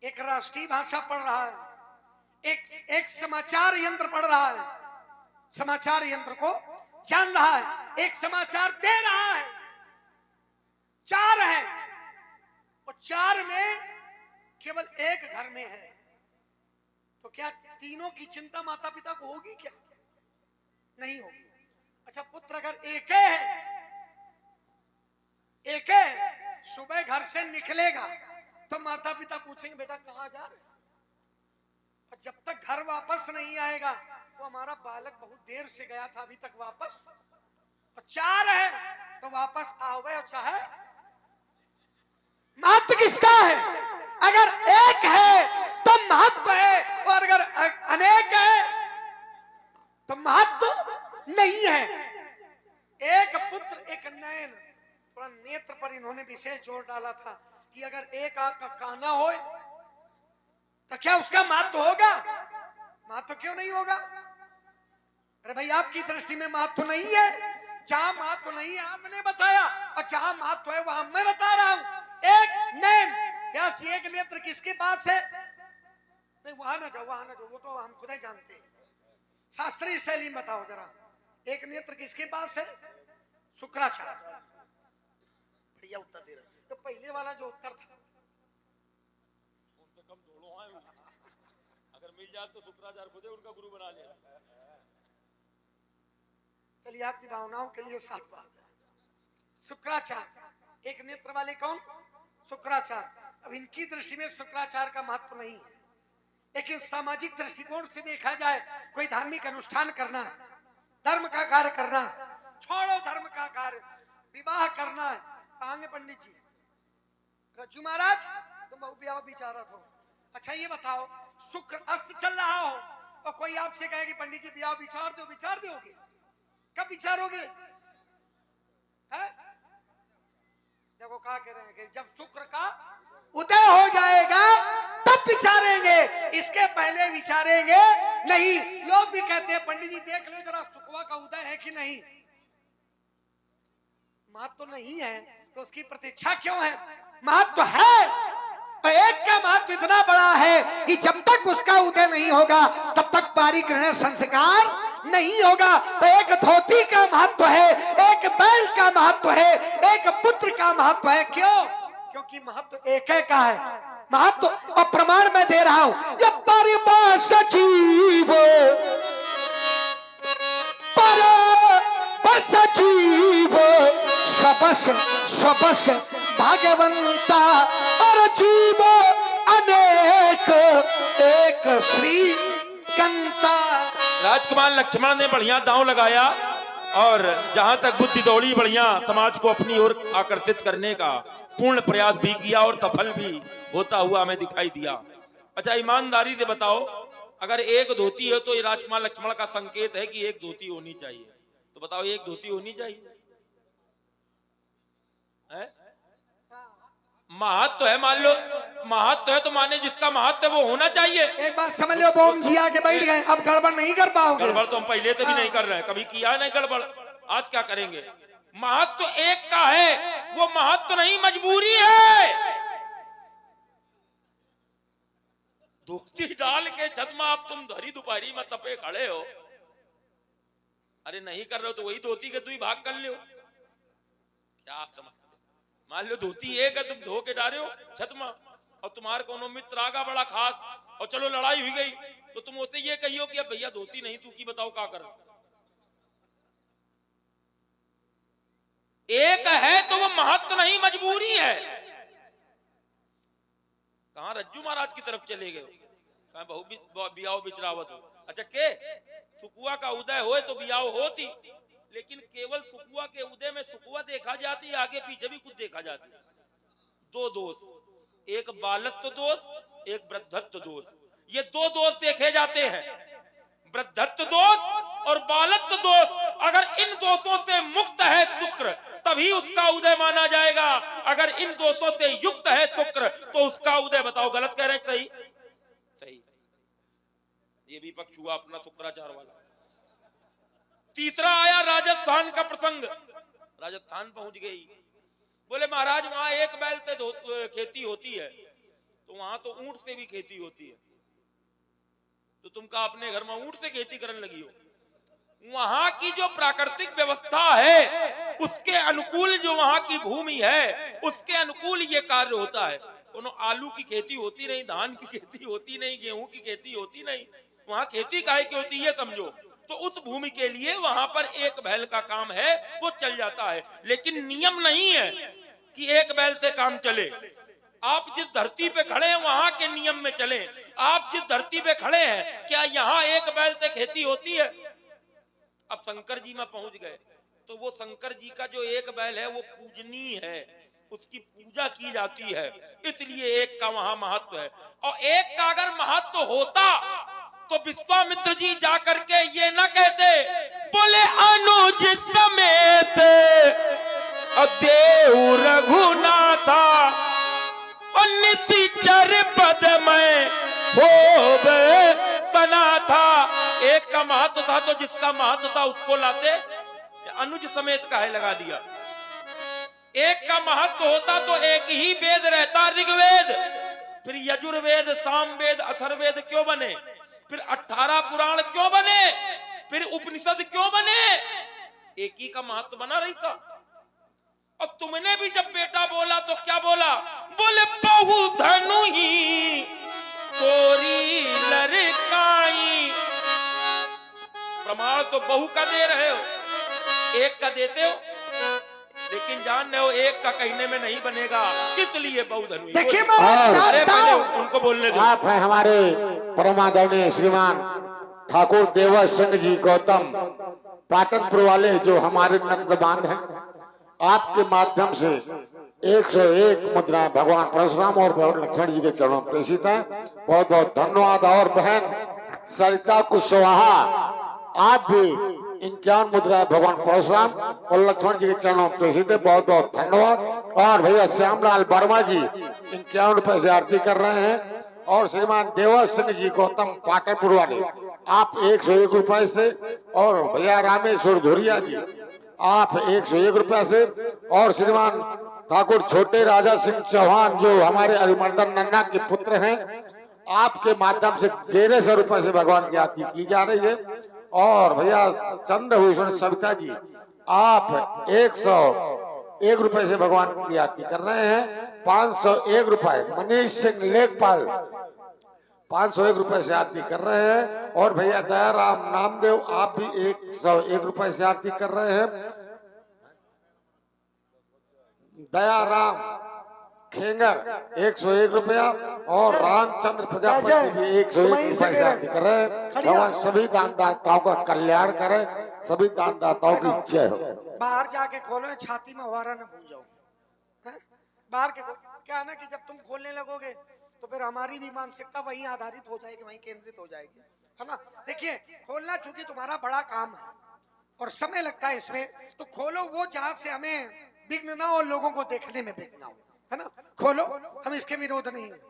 एक राष्ट्रीय भाषा पढ़ रहा है, एक समाचार यंत्र पढ़ रहा है, समाचार यंत्र को जान रहा है, एक समाचार दे रहा है। 4 है और 4 में केवल एक घर में है, तो क्या तीनों की चिंता माता पिता को होगी? क्या नहीं होगी। अच्छा पुत्र अगर एक है, एक है, सुबह घर से निकलेगा तो माता पिता पूछेंगे बेटा कहां जा रहे? और जब तक घर वापस नहीं आएगा, वो हमारा बालक बहुत देर से गया था, अभी तक वापस। और 4 है तो वापस आओगे, और चाहे महत्व किसका है? अगर एक है तो महत्व है, और अगर अनेक है तो महत्व नहीं है। एक पुत्र एक नयन, थोड़ा नेत्र पर इन्होंने विशेष जोर डाला था कि अगर एक आंख का काना हो तो क्या उसका महत्व होगा? महत्व क्यों नहीं होगा? अरे भाई आपकी दृष्टि में महत्व नहीं है। जहां महत्व नहीं है आपने बताया, और जहां महत्व है वहां मैं बता रहा हूं। एक नैन, यस, एक नेत्र किसके पास है? नहीं वहां ना जाओ, वहां ना जाओ, वो तो हम खुद ही जानते हैं। शास्त्रीय शैली में बताओ जरा, एक नेत्र किसके पास है? शुक्राचार्य। बढ़िया उत्तर दे रहे। तो पहले वाला जो उत्तर था, उनसे कम थोड़ो है, अगर मिल जाए तो शुक्राचार्य खुद उनका गुरु बना ले। चलिए आपकी भावनाओं के लिए साथ बात है। शुक्राचार्य एक नेत्र वाले कौन? शुक्राचार्य। अब इनकी दृष्टि में शुक्राचार्य का महत्व नहीं है, लेकिन सामाजिक दृष्टिकोण से देखा जाए, कोई धार्मिक अनुष्ठान करना है, धर्म का कार्य करना है, छोड़ो धर्म का कार्य, विवाह करना है, कहांगे पंडित जी? रज्जू महाराज तुम बहु ब्याह विचारत हो। अच्छा ये बताओ, शुक्र अस्त चल रहा हो और कोई आपसे कहे कि पंडित जी ब्याह विचार दो, विचार दोगे? कब विचारोगे? देखो क्या कह रहे हैं कि जब शुक्र का उदय हो जाएगा तब विचारेंगे, इसके पहले विचारेंगे नहीं। लोग भी कहते हैं पंडित जी देख लो जरा शुक्र का उदय है कि नहीं। महत्व नहीं है तो उसकी प्रतीक्षा क्यों है? महत्व है, तो एक का महत्व इतना बड़ा है कि जब तक उसका उदय नहीं होगा तब तक पारिग्रहण संस्कार नहीं होगा। तो एक धोती का महत्व है, एक बैल का महत्व है, एक पुत्र का महत्व है। क्यों? क्योंकि महत्व एक का है। महत्व और प्रमाण मैं दे रहा हूं। ये परिभाष जीव बस जीव सबस सबस भाग्यवंता, और जीव अनेक एक श्री कंता। राजकुमार लक्ष्मण ने बढ़िया दांव लगाया और जहां तक बुद्धि दौड़ी बढ़िया समाज को अपनी ओर आकर्षित करने का पूर्ण प्रयास भी किया और सफल भी होता हुआ हमें दिखाई दिया। अच्छा ईमानदारी से बताओ, अगर एक धोती है तो ये राजकुमार लक्ष्मण का संकेत है कि एक धोती होनी चाहिए, तो बताओ एक धोती होनी चाहिए? महत्व है, मान लो महत्व है तो माने जिसका महत्व है वो होना चाहिए। एक बात समझ लो, बोम जी आके बैठ गए, अब गड़बड़ नहीं कर पाओगे। गड़बड़ तो हम पहले से भी नहीं कर रहे हैं, कभी किया नहीं गड़बड़, आज क्या करेंगे? महत्व एक का है, वो महत्व नहीं मजबूरी है। धोती डाल के छदमा आप तुम धरी दोपहरी में तपे खड़े हो, अरे नहीं कर रहे हो तो वही धोती के तू ही भाग कर लो। क्या समझते? मान लो धोती एक है, तुम धो के डाले हो छत में, और तुम्हारे कोनो मित्र आगा बड़ा खास, और चलो लड़ाई हुई गई, तो तुम उसे ये कहियो कि अब भैया धोती नहीं तू की बताओ क्या कर। एक है तो वो महत्व नहीं, मजबूरी है। कहां रज्जू महाराज की तरफ चले गए, कहां बहु बियाओ बिचरावत हो। अच्छा के सुकुआ का उदय होए तो बियाओ होती, लेकिन केवल सुकुआ के उदय में सुकुआ देखा जाती, आगे पीछे भी कुछ देखा जाती। दो दोष, एक बालत्व दोष, एक वृद्धत्व दोष, ये दो दोष देखे जाते हैं। वृद्धत्व दोष और बालत्व दोष, अगर इन दोषों से मुक्त है शुक्र तभी उसका उदय माना जाएगा, अगर इन दोषों से युक्त है शुक्र तो उसका उदय। बताओ गलत कह रहे हैं सही? सही। ये भी पक्ष हुआ अपना शुक्राचार्य वाला। तीसरा आया राजस्थान का प्रसंग। राजस्थान पहुंच गई, बोले महाराज वहां एक बैल से खेती होती है, तो वहां तो ऊंट से भी खेती होती है, तो तुम का अपने घर में ऊंट से खेती करने लगी हो। वहां की जो प्राकृतिक व्यवस्था है उसके अनुकूल, जो वहां की भूमि है उसके अनुकूल ये कार्य होता है। कोनो आलू की खेती होती नहीं, धान की खेती होती नहीं, गेहूं की खेती होती नहीं, वहां खेती काहे की होती है समझो। तो उस भूमि के लिए वहां पर एक बैल का काम है वो चल जाता है, लेकिन नियम नहीं है कि एक बैल से काम चले। आप जिस धरती पे खड़े हैं वहां के नियम में चले। आप जिस धरती पे खड़े हैं क्या यहाँ एक बैल से खेती होती है? अब शंकर जी में पहुंच गए तो वो शंकर जी का जो एक बैल है वो पूजनीय है, उसकी पूजा की जाती है, इसलिए एक का वहां महत्व है। और एक का अगर महत्व होता तो विश्वामित्र जी जाकर के ये न कहते, बोले अनुज समेत देव रघुनाथा और निशिचर पद में होवे सना था। एक का महत्व था तो जिसका महत्व था उसको लाते, अनुज समेत का है लगा दिया। एक का महत्व होता तो एक ही वेद रहता, ऋग्वेद, फिर यजुर्वेद, सामवेद, अथर्ववेद क्यों बने, फिर 18 पुराण क्यों बने, फिर उपनिषद क्यों बने? एक ही का महत्व बना रही था। और तुमने भी जब बेटा बोला तो क्या बोला? बोले बहु धनु ही कोरी लड़काई। प्रमाण तो बहु का दे रहे हो, एक का देते हो, लेकिन जान रहे हो एक का कहने में नहीं बनेगा, इसलिए बहु धनु। देखिए उनको बोलने दो। आप है हमारे परमादरणीय श्रीमान ठाकुर देवर सिंह जी गौतम पाटनपुर वाले, जो हमारे नक्तबांध हैं। आपके माध्यम से 101 मुद्राएं भगवान परशुराम और भगवान लक्ष्मण जी के चरणों में प्रेषित है। बहुत बहुत धन्यवाद। और बहन सरिता कुशवाहा, आप भी 51 मुद्राएं भगवान परशुराम और लक्ष्मण जी के चरणों में प्रेषित है। बहुत बहुत धन्यवाद। और भैया श्यामलाल वर्मा जी 51 रुपए से आरती कर रहे हैं। और श्रीमान देवर सिंह जी गौतम पाटनपुर वाले, आप 101 रुपए से। और भैया रामेश्वर धुरिया जी, आप 101 रुपए से। और श्रीमान ठाकुर छोटे राजा सिंह चौहान, जो हमारे अरिमर्दन नन्ना के पुत्र हैं, आपके माध्यम से 1300 रुपए से भगवान की आरती की जा रही है। और भैया चंद्रभूषण सविता जी, आप 101 रुपए से भगवान की आरती कर रहे हैं। 501 रुपए मनीष सिंह लेखपाल 501 रुपए से आरती कर रहे हैं। और भैया दयाराम नामदेव, आप भी 101 रुपए से आरती कर रहे हैं। दयाराम खेंगर 101 रुपया। और रामचंद्र प्रजापति भी 101 रुपए से आरती कर रहे हैं। भगवान सभी दानदाताओं का कल्याण करे, सभी दानदाताओं की जय हो। बाहर जाके खोलो, छाती में वारा न भूल जाओ। बाहर के क्या है ना कि जब तुम खोलने लगोगे तो फिर हमारी भी मानसिकता वहीं आधारित हो जाएगी, वहीं केंद्रित हो जाएगी, है ना। देखिए खोलना चूंकि तुम्हारा बड़ा काम है और समय लगता है इसमें, तो खोलो वो जहां से हमें विघ्न ना हो, लोगों को देखने में विघ्न ना हो, है ना। खोलो, हम इसके विरोध नहीं है।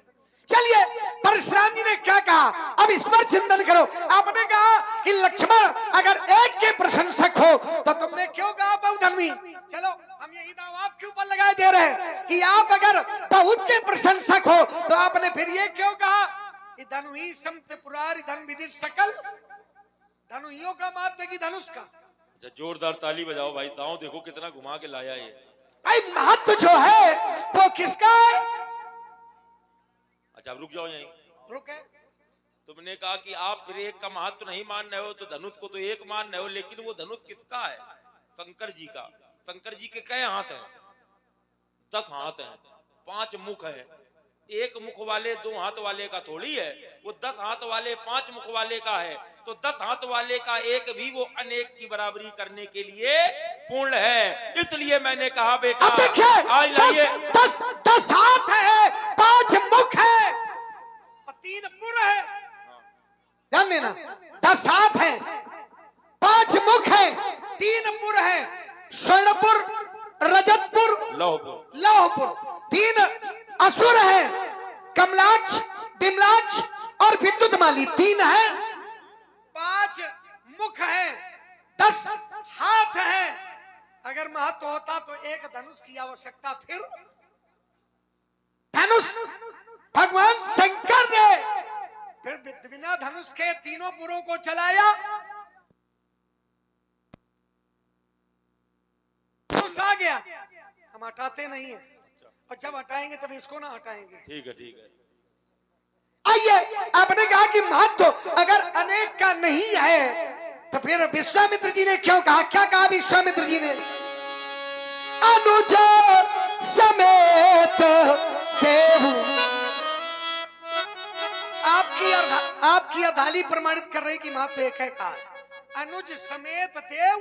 चलिए परशुराम जी ने क्या कहा, अब इस पर चिंतन करो। आपने कहा कि लक्ष्मण अगर एक के प्रशंसक हो तो तुमने क्यों कहा बहुधर्मी। चलो हम यही दाव आपके ऊपर लगाए दे रहे हैं कि आप अगर बहुत के प्रशंसक हो तो आपने फिर ये क्यों कहा कि धनु ही समत पुरारी धन विधि सकल, धनुइयों का महत्व की धनुष का। जोरदार ताली बजाओ भाई, दांव देखो कितना घुमा के लाया ये। भाई महत्व जो है वो किसका है? अच्छा, अब रुक जाओ यहीं। रुके। तुमने कहा कि आप फिर एक का महत्व नहीं मान रहे हो, तो धनुष को तो एक मान रहे हो, लेकिन वो धनुष किसका है? शंकर जी का। शंकर जी के कई हाथ हैं? 10 हाथ हैं, 5 मुख हैं। एक मुख वाले 2 हाथ वाले का थोड़ी है, वो 10 हाथ वाले 5 मुख वाले का है। तो 10 हाथ वाले का एक भी वो अनेक की बराबरी करने के लिए पूर्ण है। इसलिए मैंने कहा बेटा, अब देखिए, आज लाइए। 10 हाथ है, 5 मुख है और 3 पुर है। ध्यान देना, 10 हाथ है, 5 मुख है, 3 पुर है। स्वर्णपुर, रजतपुर, लौहपुर। 3 असुर है, कमलाक्ष, बिमलाक्ष और विद्युतमाली। 3 है, 5 मुख है, 10 हाथ है। अगर महत्व होता तो एक धनुष की आवश्यकता, फिर धनुष भगवान शंकर ने फिर बिना धनुष के तीनों पुरों को चलाया। धनुष आ गया, हम हटाते नहीं है, और जब हटाएंगे तब इसको ना हटाएंगे। ठीक है, ठीक है। आइए, आपने कहा कि महत्व अगर अनेक का नहीं है तो फिर विश्वामित्र जी ने क्यों कहा? क्या कहा विश्वामित्र जी ने? अनुज समेत देव। आपकी अर्धाली प्रमाणित कर रही कि महत्व एक है। कहा अनुज समेत देव।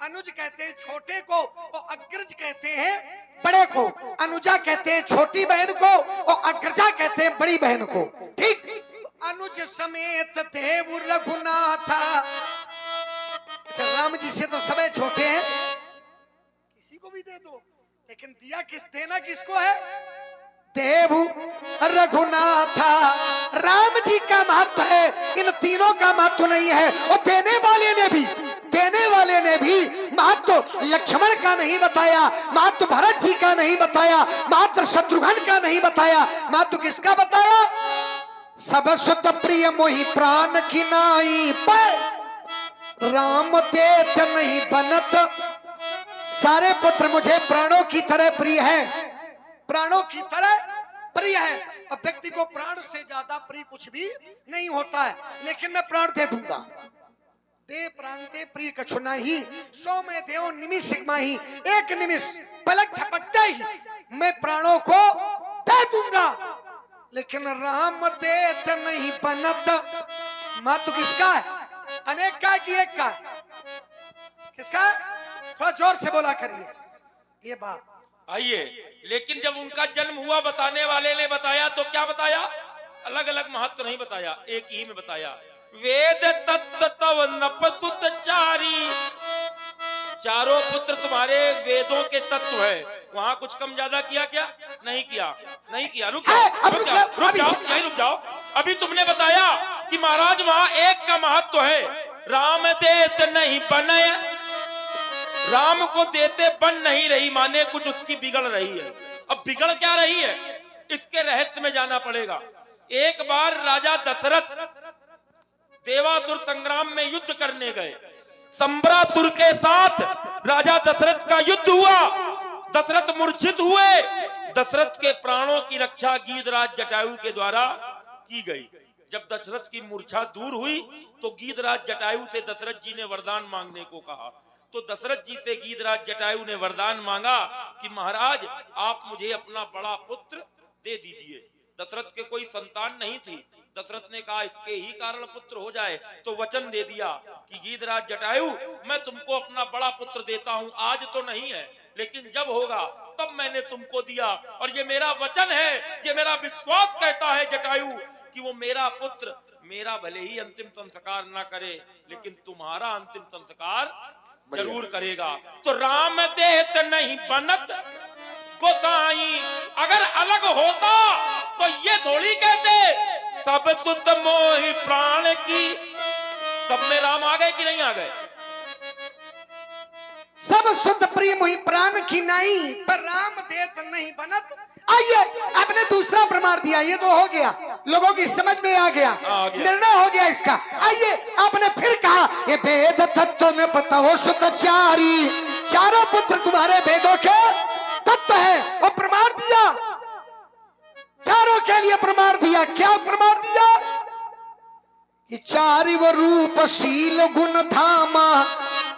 अनुज कहते हैं छोटे को, और अग्रज कहते हैं बड़े को। अनुजा कहते हैं छोटी बहन को, और अग्रजा कहते हैं बड़ी बहन को। ठीक। अनुज समेत देव रघुनाथ। अच्छा, राम जी से तो सबे छोटे हैं, किसी को भी दे दो, लेकिन दिया देना किसको है? देव रघुनाथ। राम जी का महत्व है, इन तीनों का महत्व नहीं है। और देने वाले ने भी महत्व लक्ष्मण का नहीं बताया, महत्व भरत जी का नहीं बताया, महत्व शत्रुघ्न का नहीं बताया। महत्व किसका बताया? सब सुत प्रिय मोहि प्राण की नाई, पर राम देत नहीं बनत। सारे पुत्र मुझे प्राणों की तरह प्रिय है, प्राणों की तरह प्रिय है। अब व्यक्ति को प्राण से ज्यादा प्रिय कुछ भी नहीं होता है, लेकिन मैं प्राण दे दूंगा। दे प्राण दे प्रिय कछु नहीं, सो में देव निमिष माही। एक निमिष पलक झपकते ही मैं प्राणों को दे दूंगा, लेकिन राम देत नहीं बनत। महत्व किसका है? अनेक का कि एक का? किसका? थोड़ा जोर से बोला करिए ये बात। आइए, लेकिन जब उनका जन्म हुआ बताने वाले ने बताया तो क्या बताया? अलग अलग महत्व नहीं बताया, एक ही में बताया। वेद तत्व तव नपसुत चारी। चारों पुत्र तुम्हारे वेदों के तत्व है। वहां कुछ कम ज्यादा किया क्या? नहीं किया, नहीं किया। रुक जाओ। अभी तुमने बताया कि महाराज वहां एक का महत्व है, राम देत नहीं बने। राम को देते बन नहीं रही, माने कुछ उसकी बिगड़ रही है। अब बिगड़ क्या रही है, इसके रहस्य में जाना पड़ेगा। एक बार राजा दशरथ देवासुर संग्राम में युद्ध करने गए। संबरासुर के साथ राजा दशरथ का युद्ध हुआ। दशरथ मूर्छित हुए। दशरथ के प्राणों की रक्षा गीधराज जटायु के द्वारा की गई। जब दशरथ की मूर्छा दूर हुई तो गीधराज जटायु से दशरथ जी ने वरदान मांगने को कहा। तो दशरथ जी से गीधराज जटायु ने वरदान मांगा कि महाराज आप मुझे अपना बड़ा पुत्र दे दीजिए। दशरथ के कोई संतान नहीं थी। दशरथ ने कहा इसके ही कारण पुत्र हो जाए, तो वचन दे दिया कि गीधराज जटायु मैं तुमको अपना बड़ा पुत्र देता हूं। आज तो नहीं है, लेकिन जब होगा तब मैंने तुमको दिया। और ये मेरा वचन है, ये मेरा विश्वास कहता है जटायु कि वो मेरा पुत्र मेरा भले ही अंतिम संस्कार ना करे, लेकिन तुम्हारा अंतिम संस्कार जरूर करेगा। तो राम देत नहीं बनत गोसाई। अगर अलग होता तो ये थोड़ी कहते सब सुत मोहि प्राण की। सब में राम आ गए कि नहीं आ गए? सब सुत प्रिय मोहि प्राण की नाई, पर राम देत नहीं बनत। आइए, आपने दूसरा प्रमाण दिया, ये तो हो गया, लोगों की समझ में आ गया, निर्णय हो गया इसका। आइए, आपने फिर कहा ये वेद तत्व में बताओ सुत चारी। चारों पुत्र तुम्हारे वेदों के तत्व है और प्रमाण दिया, चारों के लिए प्रमाण दिया। क्या प्रमाण दिया? कि चारिव रूप शील गुण धामा,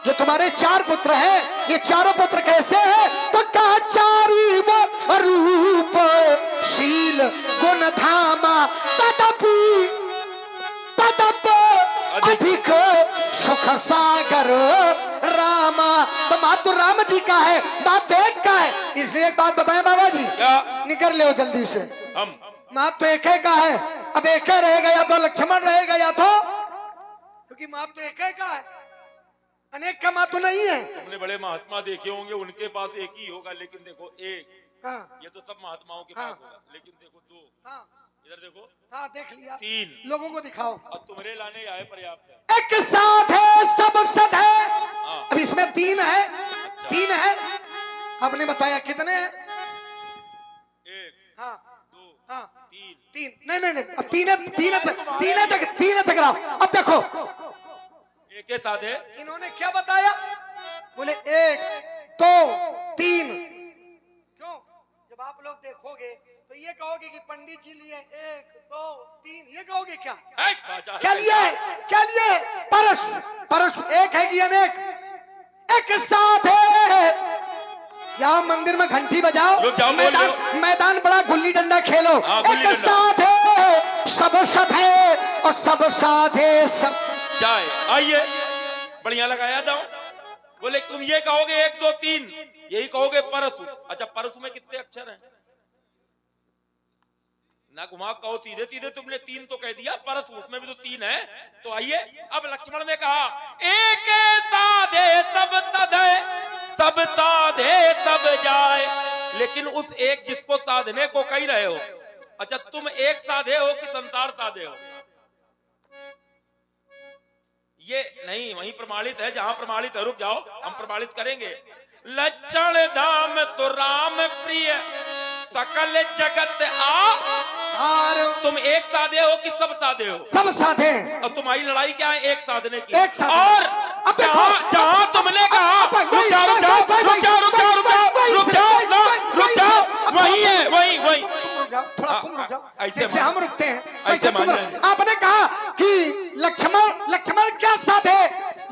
जो तुम्हारे चार पुत्र हैं, ये चारों पुत्र कैसे हैं? तो कहा चारिव रूप शील गुण धामा तदपि तदप अधिक सुख सागर रामा। तो मातु राम जी का है, बात एक का है। इसलिए एक बात बताएं बाबा जी, क्या निकल ले जल्दी से। हम मात तो एक का है, अब एक रहेगा या तो लक्ष्मण रहेगा या तो, क्योंकि मात तो एक का है, अनेक का मात तो नहीं है। तुमने बड़े महात्मा देखे होंगे, उनके पास एक ही होगा, लेकिन देखो एक, हाँ ये तो सब महात्माओं के हाँ। पास होगा, लेकिन देखो दो, हाँ इधर देखो हाँ, देख लिया, तीन, लोगों को दिखाओ। और तुम्हारे लाने आए पर्याप्त है। एक साथ है सब सद है। हाँ। अब इसमें तीन है, अच्छा। तीन है। आपने बताया कितने हैं? एक, हाँ दो, हाँ तीन, तीन। नहीं नहीं नहीं, अब तीन टकराओ। अब देखो एक के साथ है। इन्होंने क्या बताया? बोले एक दो तीन। क्यों? जब आप लोग देखोगे तो ये कहोगे कि पंडित जी लिए एक दो तीन, ये कहोगे क्या? क्या लिए? क्या लिए? परशु। परशु एक है कि अनेक? एक साथ है। यहाँ मंदिर में घंटी बजाओ, रुक जाओ, बोल लो। मैदान बड़ा, गुल्ली डंडा खेलो। हाँ, गुल्ली एक डंडा। साथ है सब सद है और सब साथ है सब। जाए आइए, बढ़िया लगाया था। बोले तुम ये कहोगे एक दो तीन, यही कहोगे परसु। अच्छा, परसु में कितने अक्षर हैं? ना घुमा कहो, सीधे सीधे तुमने तीन तो कह दिया, परसु उसमें भी तो तीन है। तो आइए, अब लक्ष्मण ने कहा एक साधे सब सधे, सब साधे सब जाए। लेकिन उस एक जिसको साधने को कह रहे हो, अच्छा तुम एक साधे हो कि संसार साधे हो? ये नहीं, वहीं प्रमाणित है जहां प्रमाणित है। रुक जाओ, हम प्रमाणित करेंगे। लक्षण धाम तो राम प्रिय सकल जगत और तुम एक साधे हो कि सब साधे हो? सब साधे। और तुम्हारी लड़ाई क्या है? एक साधने की। एक साधे। और अब देखो, जहां तुमने कहा रुक जाओ, रुक जाओ, रुक जाओ, रुक जाओ, रुक जाओ, रुक जाओ, रुक जाओ, वही है, वही वही। थोड़ा तुम रुक जाओ, ऐसे जैसे मान हम रुकते हैं ऐसे वैसे तुम मान रुक। आपने कहा कि लक्ष्मण क्या साधे?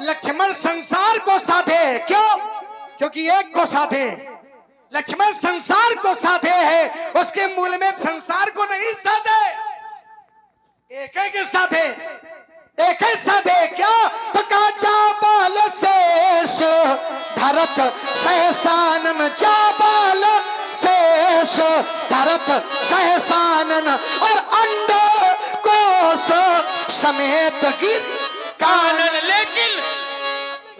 लक्ष्मण संसार को साधे। क्यों? क्योंकि एक को साधे। लक्ष्मण संसार को साधे है, उसके मूल में संसार को नहीं साधे, एक के साधे, एक ही साधे। क्या? तो काचा बाल शेष धरत सहसानन, चाबाल शेष धरत सहसानन और अंड कोश समेत गिर कानन। लेकिन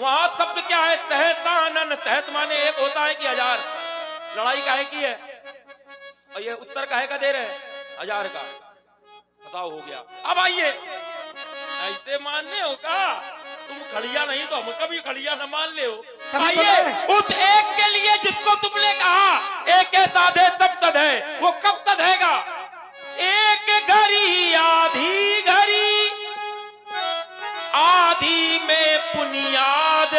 वहां शब्द क्या है? सहसानन। सहस माने एक होता है कि हजार? लड़ाई काहे की है? और ये उत्तर काहे का दे रहे हैं? हजार का। बताओ, हो गया। अब आइए, ऐसे मानने हो का? तुम खड़िया नहीं तो हम कभी खड़िया न मान ले हो। आइए, उस एक के लिए जिसको तुमने कहा एक साधे सब सधे, वो कब सधेगा? एक घड़ी आधी घड़ी, आधी में पुनियाद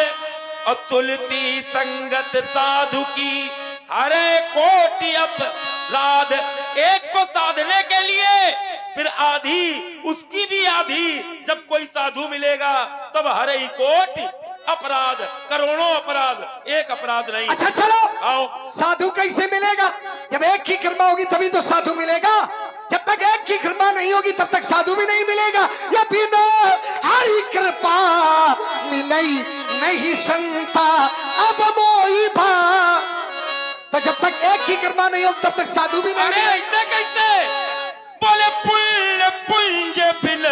और तुलसी संगत साधु की हरे कोटि अपराध। एक को साधने के लिए फिर आधी, उसकी भी आधी। जब कोई साधु मिलेगा तब हरे कोटि अपराध, करोड़ों अपराध, एक अपराध नहीं। अच्छा चलो, आओ। साधु कैसे मिलेगा? जब एक की कृपा होगी तभी तो साधु मिलेगा। जब तक एक की कृपा नहीं होगी तब तक साधु भी नहीं मिलेगा। या बिना हरि कृपा मिलई नहीं संता अब मोई भा। तो जब तक एक की कृपा नहीं होगी तब तक साधु भी नहीं अरे मिलेगा। ऐसे कैसे? बोले पुण्य पुंज बिन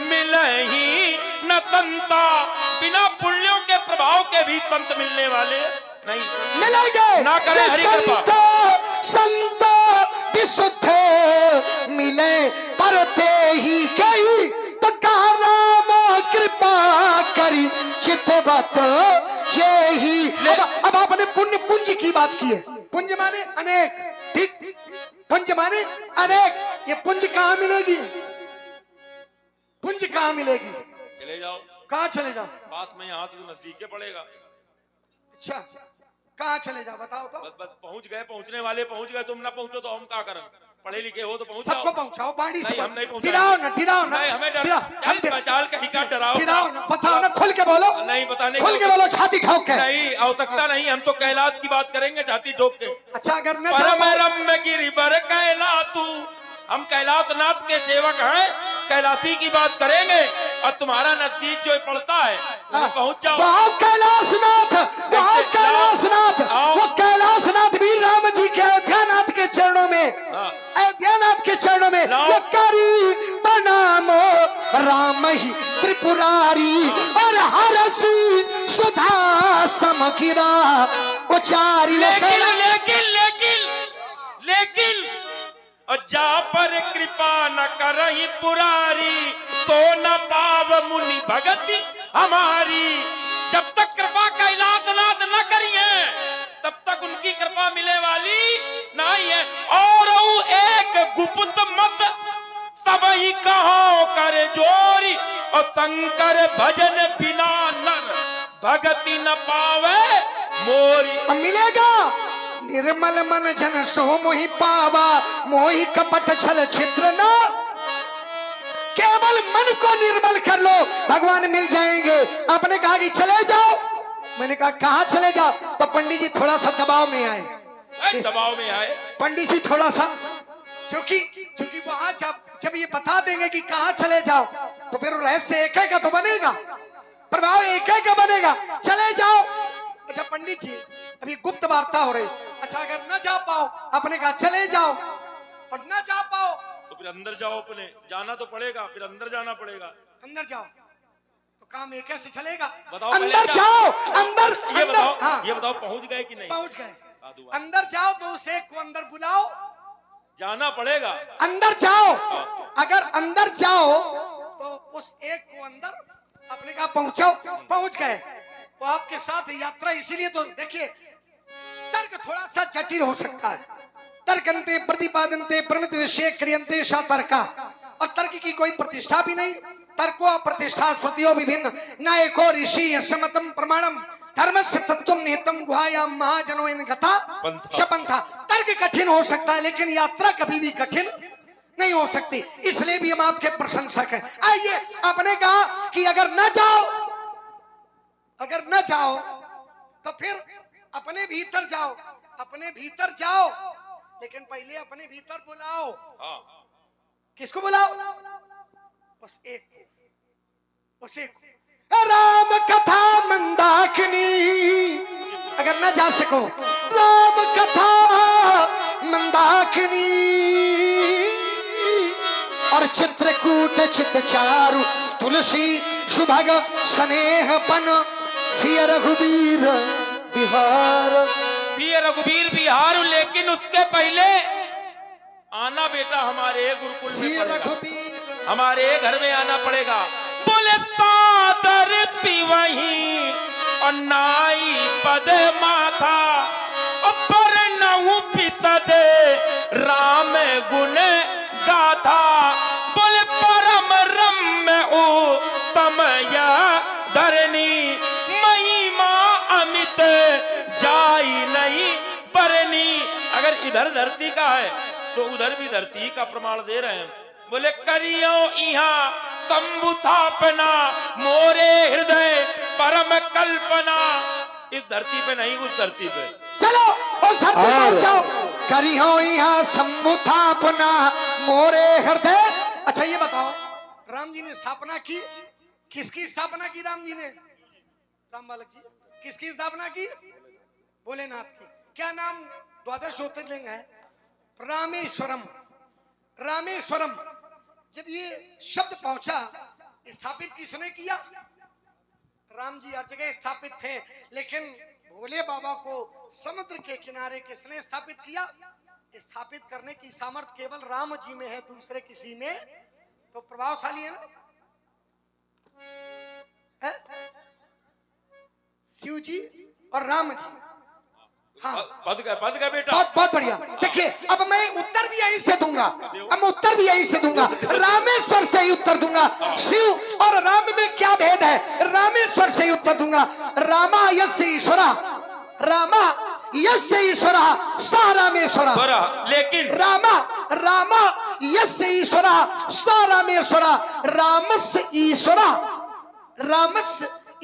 मिलही न संता। बिना पुण्यों के प्रभाव के भी संत मिलने वाले नहीं मिलेंगे। ना करे हरि कृपा। संत विशुद्ध मिले पर ते ही कही तो कहा राम कृपा करी चितवत जेही। अब आपने पुण्य पुंज की बात की है। पुंज माने अनेक, ठीक? पुंज माने अनेक। ये पुंज कहाँ मिलेगी? पुंज कहाँ मिलेगी? चले जाओ। कहाँ चले जाओ? पास में, यहाँ तो नजदीक के पड़ेगा। अच्छा, कहाँ चले जाओ बताओ तो। बस बस पहुंच गए, पहुंचने वाले पहुंच गए, तुम ना पहुंचो तो हम क्या करें? पढ़े लिखे हो तो पहुंच जाओ। सबको पहुंचाओ बाड़ी से। नहीं, हम नहीं पहुंचाएंगे। डराओ ना, डराओ ना, नहीं, हमें डर डराओ, हम चल बचाल कहीं का डराओ। डराओ ना, बताओ ना, खुल के बोलो। नहीं बताने खुल के बोलो, छाती ठोक के। नहीं, आवश्यकता नहीं, हम तो कैलाश की बात करेंगे, छाती ठोक के। अच्छा अगर न परम जाओ रम्य गिरिवर कैलासु, हम कैलाश नाथ के सेवक हैं, कैलाशी की बात करेंगे और तुम्हारा नजदीक जो पड़ता है वहाँ पहुंच जाओ। वहाँ कैलाशनाथ, वहाँ कैलाशनाथ, वो कैलाशनाथ भी राम जी के अयोध्यानाथ के चरणों में, अयोध्यानाथ के चरणों में करी बनामो राम ही त्रिपुरारी और हरसी सुधा समगिरा उचारी। लेकिन लेकिन लेकिन लेकिन और जा पर कृपा न करही पुरारी तो न पाव मुनि भगति हमारी। जब तक कृपा कैलाशनाथ न करिए तब तक उनकी कृपा मिले वाली नहीं है। और एक गुप्त मत सब ही कहो कर जोरी और शंकर भजन बिना नर भगति न पावे मोरी। मिलेगा निर्मल मन जन सो मोहि पावा मोहि कपट छल छिद्र न। केवल मन को निर्मल कर लो, भगवान मिल जाएंगे। आपने कहा कि चले जाओ, मैंने कहा कहाँ चले जाओ? तो पंडित जी थोड़ा सा दबाव में आए। दबाव में आए पंडित जी थोड़ा सा, क्योंकि वहां जब ये बता देंगे कि कहाँ चले जाओ तो फिर रहस्य एक का तो बनेगा, प्रभाव एक का बनेगा। चले जाओ। अच्छा पंडित जी अभी गुप्त वार्ता हो रही। अच्छा अगर न जा पाओ, आपने कहा चले जाओ और न जा पाओ तो फिर अंदर जाओ। अपने जाना तो पड़ेगा, फिर अंदर जाना पड़ेगा। अंदर जाओ तो काम एक कैसे चलेगा? बताओ, अंदर जाओ, अंदर ये अंदर, बताओ, हाँ ये बताओ पहुंच गए कि नहीं? पहुंच गए। अंदर जाओ तो उस एक को अंदर बुलाओ, जाना पड़ेगा। अंदर जाओ। अगर अंदर जाओ तो उस एक को अंदर अपने कहा पहुंचाओ, पहुंच गए। वो आपके साथ यात्रा, इसीलिए तो देखिए तर्क थोड़ा सा जटिल हो सकता है। तर्कंते प्रतिपादनते प्रणित विषय क्रियंते सा तर्का, और तर्क की कोई प्रतिष्ठा भी नहीं। तर्को प्रतिष्ठा श्रुतियों विभिन्न न एको ऋषि यशमतम प्रमाणम धर्मस्य तत्वम निहितम गुहायाम महाजनो इन गता शपंथा। तर्क कठिन हो सकता है लेकिन यात्रा कभी भी कठिन नहीं हो सकती, इसलिए भी हम आपके प्रशंसक हैं। आइए, आपने कहा कि अगर न जाओ, अगर न जाओ तो फिर अपने भीतर जाओ, अपने भीतर जाओ, लेकिन पहले अपने भीतर बुलाओ। किसको बुलाओ? उस एक को, उस एक को। राम कथा मंदाकिनी, अगर न जा सको, राम कथा मंदाकिनी और चित्रकूट चित चारु तुलसी सुभग स्नेहपन सिय रघुबीर बिहार। सिय रघुबीर बिहार, लेकिन उसके पहले आना बेटा हमारे गुरुकुल में पड़ेगा, हमारे घर में आना पड़ेगा। बोले सादर वही और नाई पद माथा पर नहु पिसदे राम गुण गाथा। बोले परम रम्य उत्तम धरनी महिमा अमित जाई नहीं परनी। अगर इधर धरती का है तो उधर भी धरती का प्रमाण दे रहे हैं। बोले करियो यहाँ संबुथापना मोरे हृदय परम कल्पना। इस धरती पे नहीं, उस धरती पे चलो उस धरती पर जाओ। करियो यहाँ संबुथापना मोरे हृदय। अच्छा ये बताओ, राम जी ने स्थापना की, किसकी स्थापना की राम जी ने? राम बालक जी किसकी स्थापना की? भोलेनाथ की। क्या नाम? द्वादश ज्योतिर्लिंग है रामेश्वरम। रामेश्वरम जब ये शब्द पहुंचा, स्थापित किसने किया? राम जी हर जगह स्थापित थे, लेकिन भोले बाबा को समुद्र के किनारे किसने स्थापित किया? स्थापित करने की सामर्थ्य केवल राम जी में है, दूसरे किसी में तो प्रभावशाली है ना। शिव जी और राम जी। हाँ पद गए बेटा। बहुत बहुत बढ़िया। देखिए अब मैं उत्तर भी यहीं से दूंगा, अब मैं उत्तर भी यहीं से दूंगा, रामेश्वर से ही उत्तर दूंगा। शिव और राम में क्या भेद है, रामेश्वर से ही उत्तर दूंगा। रामा यस्य ईश्वरा रामा यस्य ईश्वर स रामेश्वर। लेकिन रामा यस्य ईश्वर स रामेश्वर। रामस्य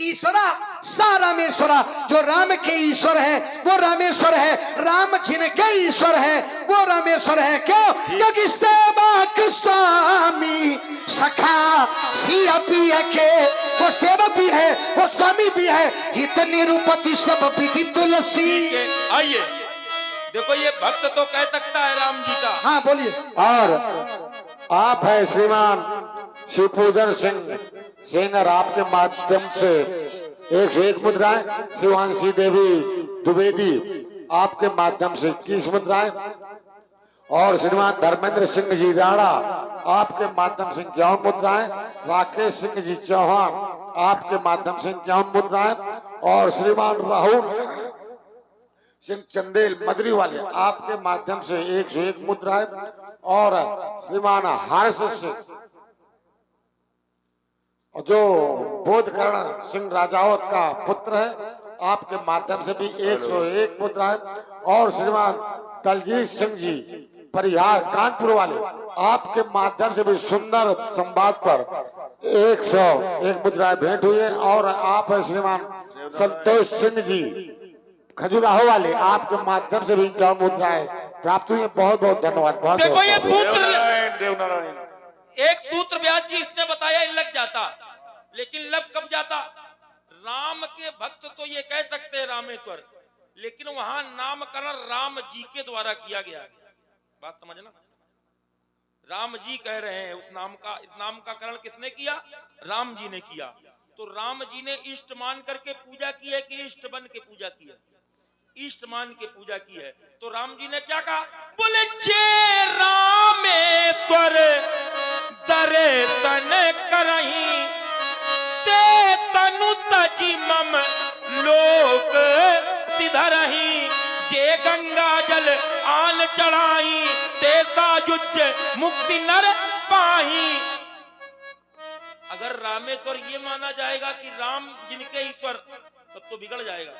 ईश्वरा सा रामेश्वर। जो राम के ईश्वर है वो रामेश्वर है, राम जिनके ईश्वर है वो रामेश्वर है। क्यों? क्योंकि सेवक स्वामी सखा सिया भी है के, वो सेवक भी है वो स्वामी भी है। हित निरूपति सब विधि तुलसी। आइए देखो, ये भक्त तो कह सकता है राम जी का। हाँ बोलिए। और आप है श्रीमान शिवपूजन सिंह और आपके माध्यम से 101 मुद्राएं, शिवांशी देवी द्विवेदी आपके माध्यम से 21 मुद्राएं, और श्रीमान धर्मेंद्र सिंह जी राणा आपके माध्यम से 51 मुद्राएं, राकेश सिंह जी चौहान आपके माध्यम से 51 मुद्राएं, और श्रीमान राहुल सिंह चंदेल मदरी वाले आपके माध्यम से 101 मुद्राएं, और श्रीमान हर्ष सिंह जो बोधकर्ण सिंह राजावत का पुत्र है आपके माध्यम से भी 101 मुद्राएं, और श्रीमान दलजीत सिंह जी परिहार कानपुर वाले आपके माध्यम से भी सुंदर संवाद पर 101 मुद्राएं भेंट हुई है। और आप है श्रीमान संतोष सिंह जी खजुराहो वाले आपके माध्यम से भी 51 मुद्राएं प्राप्त हुई है। बहुत बहुत धन्यवाद। देखो ये सूत्र, एक सूत्र व्यास जी इसने बताया लग जाता, लेकिन लग कब जाता? राम के भक्त तो ये कह सकते हैं रामेश्वर, लेकिन वहां नामकरण राम जी के द्वारा किया गया। बात समझना, राम जी कह रहे हैं उस नाम का, इस नाम का करण किसने किया? राम जी ने किया। तो राम जी ने इष्ट मान करके पूजा की है कि इष्ट बन के पूजा की है? इष्ट मान के पूजा की है। तो राम जी ने क्या कहा? बोले जे रामेश्वर दर्शन करही ते तनु तजी मम लोक सिधरही। जे गंगा जल आन चढ़ाई ते साजुज मुक्ति नर पाही। अगर रामेश्वर ये माना जाएगा कि राम जिनके ईश्वर, तब तो बिगड़ जाएगा,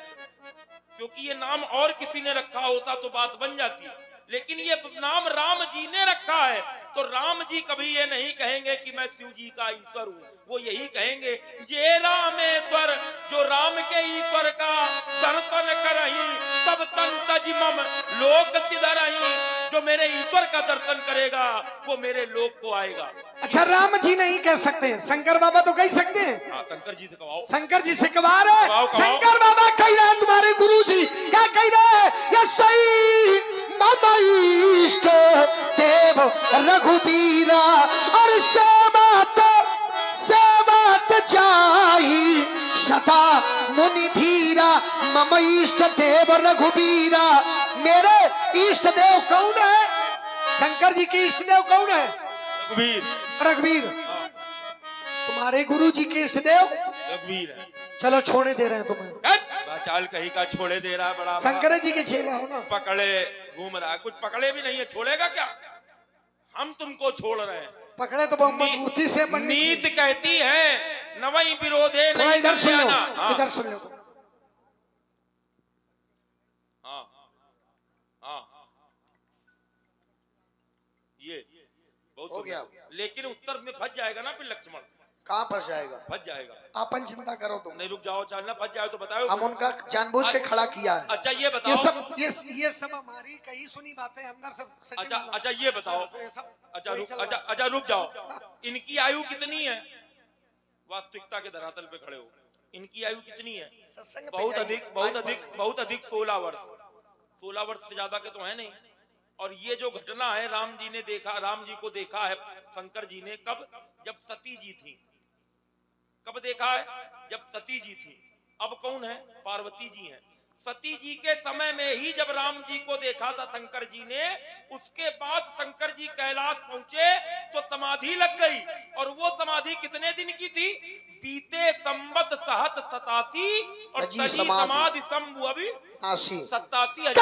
क्योंकि ये नाम और किसी ने रखा होता तो बात बन जाती। लेकिन ये नाम राम जी ने रखा है, तो राम जी कभी ये नहीं कहेंगे कि मैं शिव जी का ईश्वर हूँ। वो यही कहेंगे जे रामेश्वर, जो राम के ईश्वर का दर्शन करही तब तन तज मम लोक सिधरही। जो मेरे ईश्वर का दर्शन करेगा वो मेरे लोक को आएगा। अच्छा, राम जी नहीं कह सकते, शंकर बाबा तो कह सकते हैं। हाँ, शंकर जी से कहो। शंकर जी से कहा रहे, शंकर बाबा कह रहे हैं तुम्हारे गुरु जी क्या कह रहे हैं? ये सही मम इष्ट देव रघुबीरा और सेवत जाहि सदा मुनि धीरा। मम इष्ट देव रघुबीरा। मेरे इष्ट देव कौन है? शंकर जी के इष्ट देव कौन है? रघुवीर। तुम्हारे गुरु जी के इष्ट देव रघुवीर है। चलो छोड़े दे रहे हैं तुम्हें। चाल कहीं का छोड़े दे रहा है बड़ा। शंकर जी के चेला हो ना। पकड़े घूम रहा है, कुछ पकड़े भी नहीं है, छोड़ेगा क्या? हम तुमको छोड़ रहे हैं। पकड़े तो बहुत मजबूती से। नीत कहती है नवई विरोधे नहीं। इधर सुन लो, इधर सुन लो। हाँ हाँ, ये बहुत हो गया। लेकिन उत्तर में फंस जाएगा ना फिर लक्ष्मण। कहाँ फंस जाएगा? फंस जाएगा। अपन चिंता करो तुम। नहीं रुक जाओ, चलना फंस जाए तो बताओ। हम उनका जानबूझ के खड़ा किया है। अच्छा ये बताओ। ये सब हमारी कहीं सुनी बातें अंदर सब। अच्छा ये बताओ। अच्छा रुक जाओ। इनकी आयु कितनी है? वास्तविकता के धरातल पे खड़े हो, इनकी आयु कितनी है? बहुत अधिक 16 वर्ष। 16 वर्ष से ज्यादा के तो है नहीं। और ये जो घटना है राम जी ने देखा, राम जी को देखा है शंकर जी ने कब? जब सती जी थी। कब देखा है? जब सती जी थी। अब कौन है? पार्वती जी हैं। सती जी के समय में ही जब राम जी को देखा था शंकर जी ने, उसके बाद शंकर जी कैलाश पहुंचे तो समाधि लग गई। और वो समाधि कितने दिन की थी? बीते संवत सहत 87 और समाधि शंभु अभी 87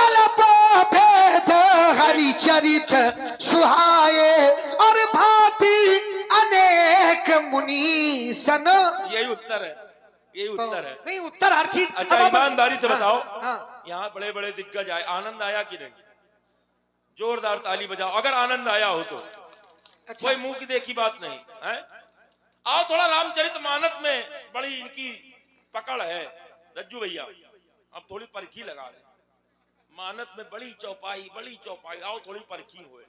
हरिचरित सुहाए और भांति अनेक मुनि सन। यही उत्तर है। ये उत्तर है। नहीं उत्तर हर चीज। अच्छा अब आप- ईमानदारी से हाँ, बताओ, हाँ। यहाँ बड़े बड़े दिग्गज आए, आनंद आया कि नहीं? जोरदार ताली बजाओ अगर आनंद आया हो तो। अच्छा कोई मुंह की देखी बात नहीं है। आओ थोड़ा रामचरितमानस में बड़ी इनकी पकड़ है रज्जू भैया, अब थोड़ी परखी लगा रहे। मानस में बड़ी चौपाई, आओ थोड़ी परखी हुए।